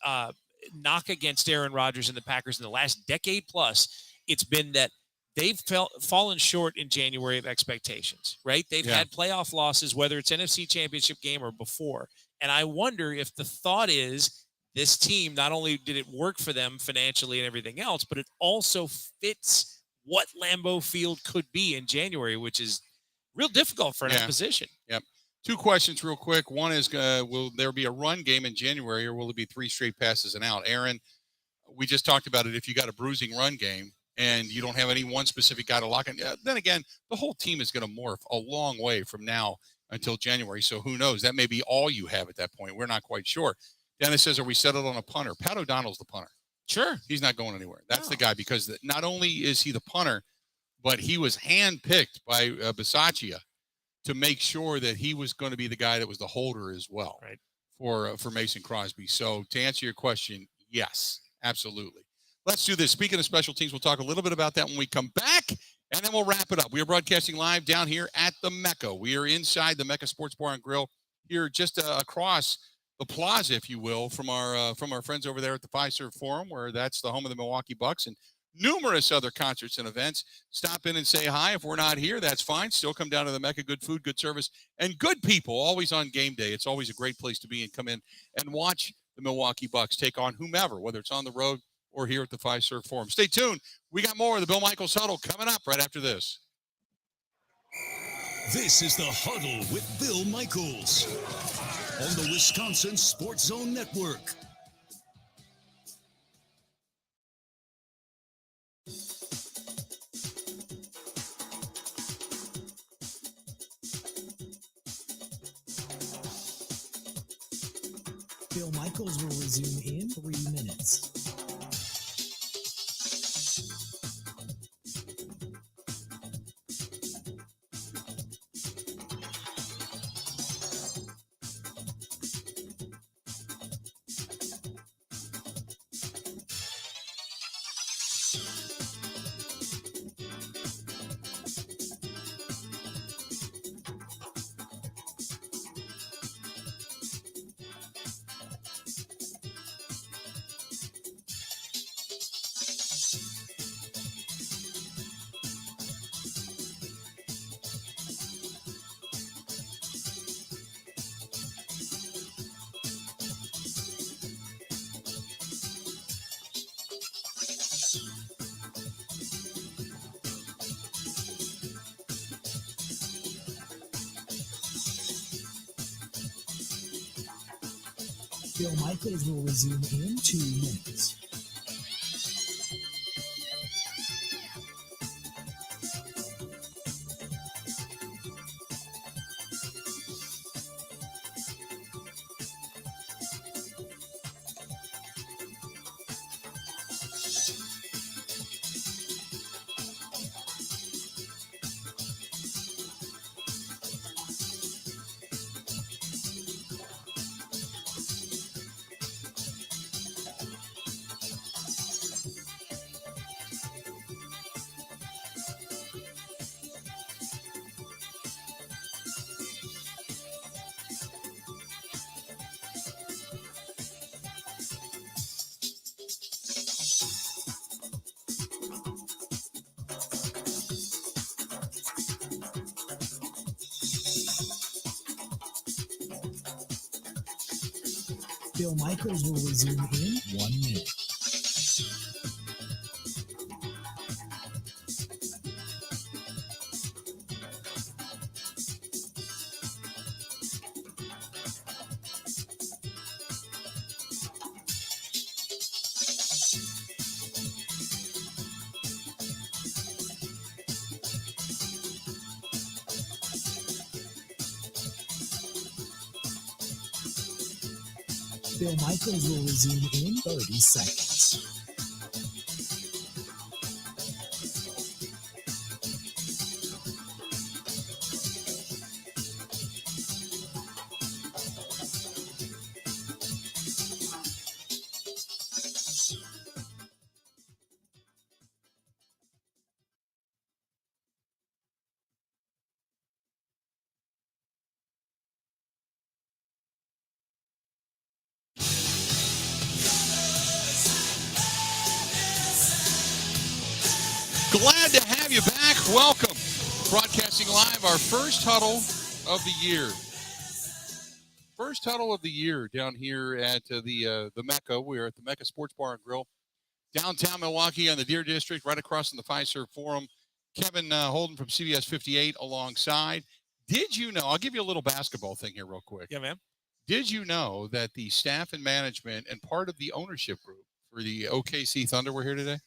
knock against Aaron Rodgers and the Packers in the last decade plus, it's been that they've fallen short in January of expectations, right? They've had playoff losses, whether it's NFC Championship game or before. And I wonder if the thought is, this team, not only did it work for them financially and everything else, but it also fits what Lambeau Field could be in January, which is real difficult for an opposition. Yep. 2 questions real quick. One is, will there be a run game in January, or will it be 3 straight passes and out? Aaron, we just talked about it. If you got a bruising run game and you don't have any one specific guy to lock in, then again, the whole team is going to morph a long way from now until January. So who knows? That may be all you have at that point. We're not quite sure. Dennis says, are we settled on a punter? Pat O'Donnell's the punter. Sure. He's not going anywhere. That's the guy, because not only is he the punter, but he was handpicked by Bisaccia to make sure that he was going to be the guy that was the holder as well, right, for Mason Crosby. So to answer your question, yes, absolutely. Let's do this. Speaking of special teams, we'll talk a little bit about that when we come back, and then we'll wrap it up. We are broadcasting live down here at the MECCA. We are inside the MECCA Sports Bar and Grill here just across the plaza, if you will, from our friends over there at the Fiserv Forum, where that's the home of the Milwaukee Bucks and numerous other concerts and events. Stop in and say hi. If we're not here, that's fine. Still come down to the MECCA. Good food, good service, and good people, always on game day. It's always a great place to be and come in and watch the Milwaukee Bucks take on whomever, whether it's on the road or here at the Fiserv Forum. Stay tuned. We got more of the Bill Michaels Huddle coming up right after this. This is the Huddle with Bill Michaels on the Wisconsin Sports Zone Network. Bill Michaels will resume in 3 minutes. Bill Michaels will resume in 2 minutes. Bill Michaels will resume in 1 minute. Bill Michaels will resume in 30 seconds. Glad to have you back. Welcome. Broadcasting live, our first huddle of the year. First huddle of the year down here at the MECCA. We're at the MECCA Sports Bar and Grill, downtown Milwaukee on the Deer District, right across from the Fiserv Forum. Kevin Holden from CBS 58 alongside. Did you know, I'll give you a little basketball thing here real quick. Yeah, man. Did you know that the staff and management and part of the ownership group for the OKC Thunder were here today?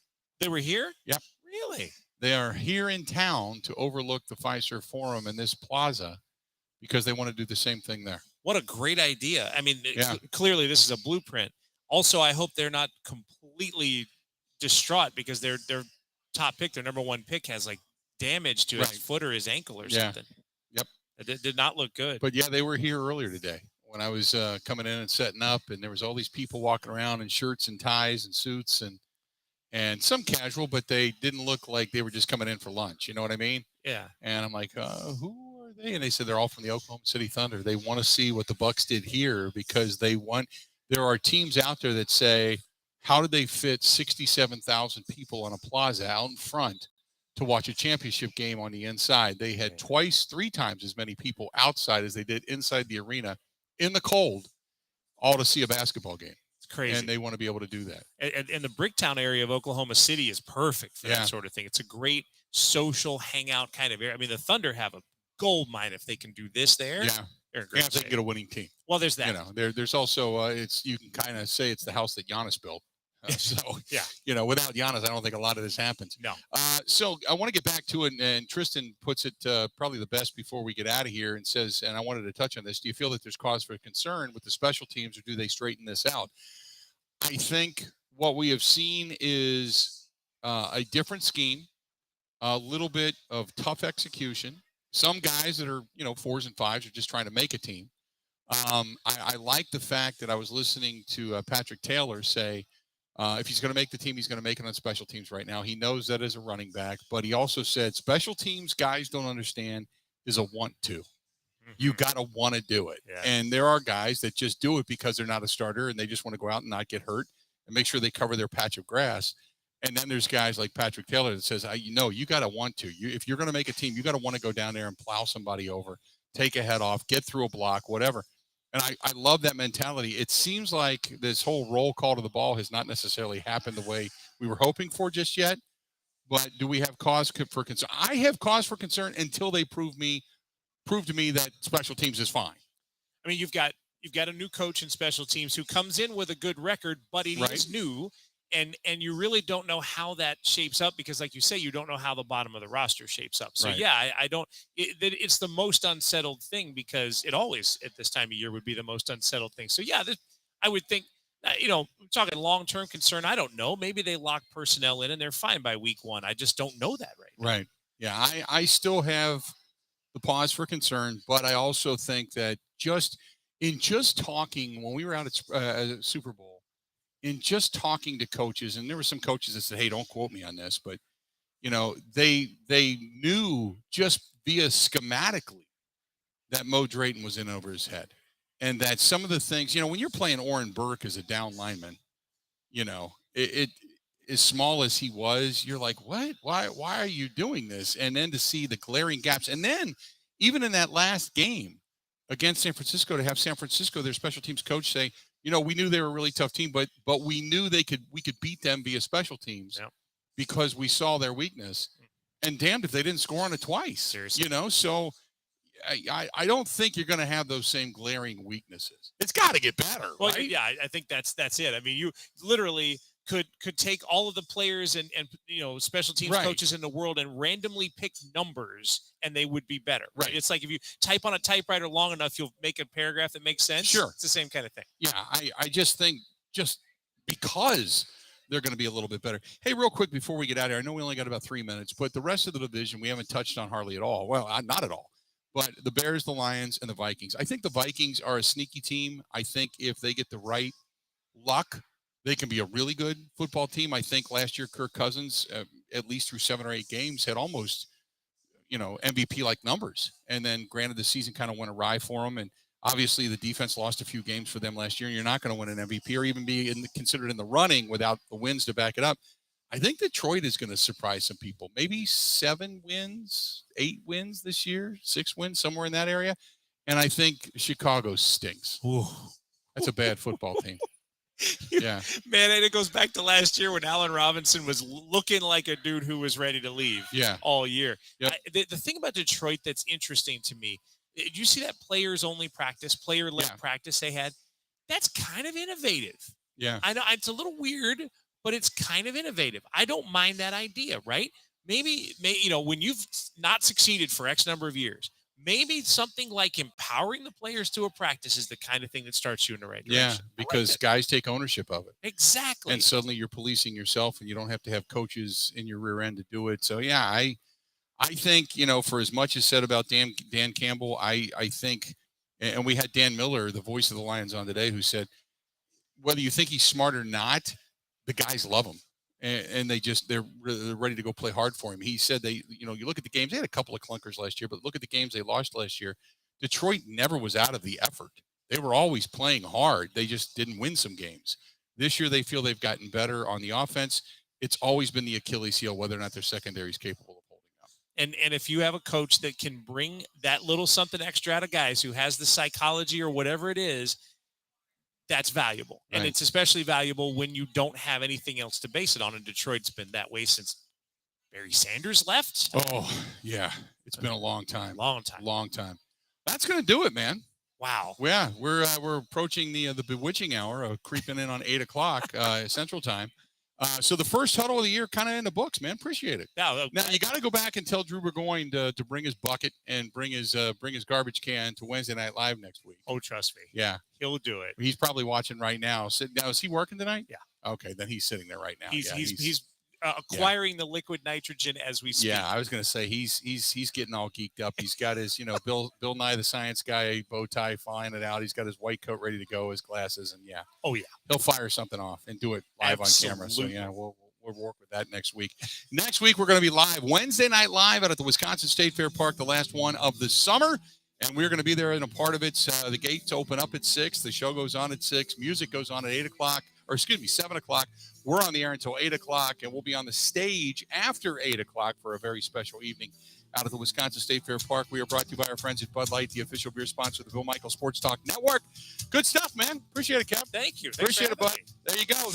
They were here? Yep. Really? They are here in town to overlook the Fiserv Forum in this plaza because they want to do the same thing there. What a great idea. I mean, Yeah. Clearly this is a blueprint. Also, I hope they're not completely distraught because their top pick, their number one pick, has like damage to his foot or his ankle or something. Yep. It did not look good. But yeah, they were here earlier today when I was coming in and setting up, and there was all these people walking around in shirts and ties and suits and some casual, but they didn't look like they were just coming in for lunch. You know what I mean? Yeah. And I'm like, who are they? And they said they're all from the Oklahoma City Thunder. They want to see what the Bucks did here because there are teams out there that say, how did they fit 67,000 people on a plaza out in front to watch a championship game on the inside? They had three times as many people outside as they did inside the arena in the cold, all to see a basketball game. It's crazy. And they want to be able to do that. And the Bricktown area of Oklahoma City is perfect for Yeah. that sort of thing. It's a great social hangout kind of area. I mean, the Thunder have a gold mine if they can do this there. Yeah. They're in Yeah, great if they shape. can get a winning team. Well, there's that. You know, there's also you can kind of say it's the house that Giannis built. So Yeah. you know, without Giannis, I don't think a lot of this happens. No. So I want to get back to it, and Tristan puts it probably the best before we get out of here, and says, and I wanted to touch on this. Do you feel that there's cause for concern with the special teams, or do they straighten this out? I think what we have seen is a different scheme, a little bit of tough execution. Some guys that are, 4s and 5s are just trying to make a team. I like the fact that I was listening to Patrick Taylor say, if he's going to make the team, he's going to make it on special teams right now. He knows that as a running back, but he also said special teams guys don't understand is a want to. You got to want to do it. Yeah. And there are guys that just do it because they're not a starter and they just want to go out and not get hurt and make sure they cover their patch of grass. And then there's guys like Patrick Taylor that says, you got to want to. If you're going to make a team, you got to want to go down there and plow somebody over, take a head off, get through a block, whatever. And I love that mentality. It seems like this whole roll call to the ball has not necessarily happened the way we were hoping for just yet. But do we have cause for concern? I have cause for concern until they prove to me that special teams is fine. I mean, you've got a new coach in special teams who comes in with a good record, but he is new, and you really don't know how that shapes up because, like you say, you don't know how the bottom of the roster shapes up. So yeah, I don't. It's the most unsettled thing because it always at this time of year would be the most unsettled thing. So yeah, I would think. Talking long-term concern. I don't know. Maybe they lock personnel in and they're fine by week 1. I just don't know that right now. Right. Yeah, I still have the pause for concern, but I also think that just talking when we were out at Super Bowl, in just talking to coaches, and there were some coaches that said, "Hey, don't quote me on this," but they knew just via schematically that Mo Drayton was in over his head, and that some of the things, when you're playing Oren Burke as a down lineman, it as small as he was, you're like, what? Why are you doing this? And then to see the glaring gaps, and then even in that last game against San Francisco, to have San Francisco, their special teams coach, say, we knew they were a really tough team, but we knew we could beat them via special teams because we saw their weakness. And damned if they didn't score on it twice. Seriously. So I don't think you're going to have those same glaring weaknesses. It's got to get better. Well, right? yeah, I think that's it. I mean, you literally could take all of the players and special teams coaches in the world and randomly pick numbers and they would be better. Right. It's like if you type on a typewriter long enough, you'll make a paragraph that makes sense. Sure. It's the same kind of thing. Yeah, I just think just because they're going to be a little bit better. Hey, real quick before we get out of here, I know we only got about 3 minutes, but the rest of the division we haven't touched on hardly at all. Well, not at all. But the Bears, the Lions, and the Vikings. I think the Vikings are a sneaky team. I think if they get the right luck, they can be a really good football team. I think last year Kirk Cousins, at least through 7 or 8 games, had almost, MVP-like numbers. And then, granted, the season kind of went awry for him. And obviously the defense lost a few games for them last year. And you're not going to win an MVP or even be considered in the running without the wins to back it up. I think Detroit is going to surprise some people. Maybe 7 wins, 8 wins this year, 6 wins, somewhere in that area. And I think Chicago stinks. Ooh. That's a bad football team. Yeah. Man, and it goes back to last year when Allen Robinson was looking like a dude who was ready to leave all year. Yep. The thing about Detroit that's interesting to me, did you see that players-only practice, player-led practice they had? That's kind of innovative. Yeah. I know it's a little weird, but it's kind of innovative. I don't mind that idea, right? Maybe when you've not succeeded for X number of years, maybe something like empowering the players to a practice is the kind of thing that starts you in the right direction. Yeah, because guys take ownership of it. Exactly. And suddenly you're policing yourself, and you don't have to have coaches in your rear end to do it. So, yeah, I think, for as much as said about Dan Campbell, I think, and we had Dan Miller, the voice of the Lions, on today, who said, whether you think he's smart or not, the guys love him. And they're ready to go play hard for him. He said you look at the games, they had a couple of clunkers last year, but look at the games they lost last year. Detroit never was out of the effort. They were always playing hard. They just didn't win some games. This year, they feel they've gotten better on the offense. It's always been the Achilles heel, whether or not their secondary is capable of holding up. And if you have a coach that can bring that little something extra out of guys, who has the psychology or whatever it is, that's valuable. Right. And it's especially valuable when you don't have anything else to base it on. And Detroit's been that way since Barry Sanders left. Oh, yeah. It's been a long time. Long time. That's going to do it, man. Wow. Yeah, we're approaching the bewitching hour, creeping in on 8 o'clock Central Time. So the first huddle of the year kind of in the books, man. Appreciate it. Yeah, now you got to go back and tell Drew Burgoyne to bring his bucket and bring his garbage can to Wednesday Night Live next week. Oh, trust me. Yeah, he'll do it. He's probably watching right now. Now, is he working tonight? Yeah. Okay, then he's sitting there right now. He's acquiring the liquid nitrogen as we speak. Yeah, I was going to say he's getting all geeked up. He's got his Bill Nye the Science Guy bow tie, flying it out. He's got his white coat ready to go, his glasses, and he'll fire something off and do it live on camera. So we'll work with that next week. Next week we're going to be live Wednesday Night Live out at the Wisconsin State Fair Park, the last one of the summer. And we're going to be there in a part of it. The gates open up at 6. The show goes on at 6. Music goes on at 8 o'clock. Or 7 o'clock. We're on the air until 8 o'clock, and we'll be on the stage after 8 o'clock for a very special evening out of the Wisconsin State Fair Park. We are brought to you by our friends at Bud Light, the official beer sponsor of the Bill Michaels Sports Talk Network. Good stuff, man. Appreciate it, Kev. Thank you. Appreciate it, bud. There you go.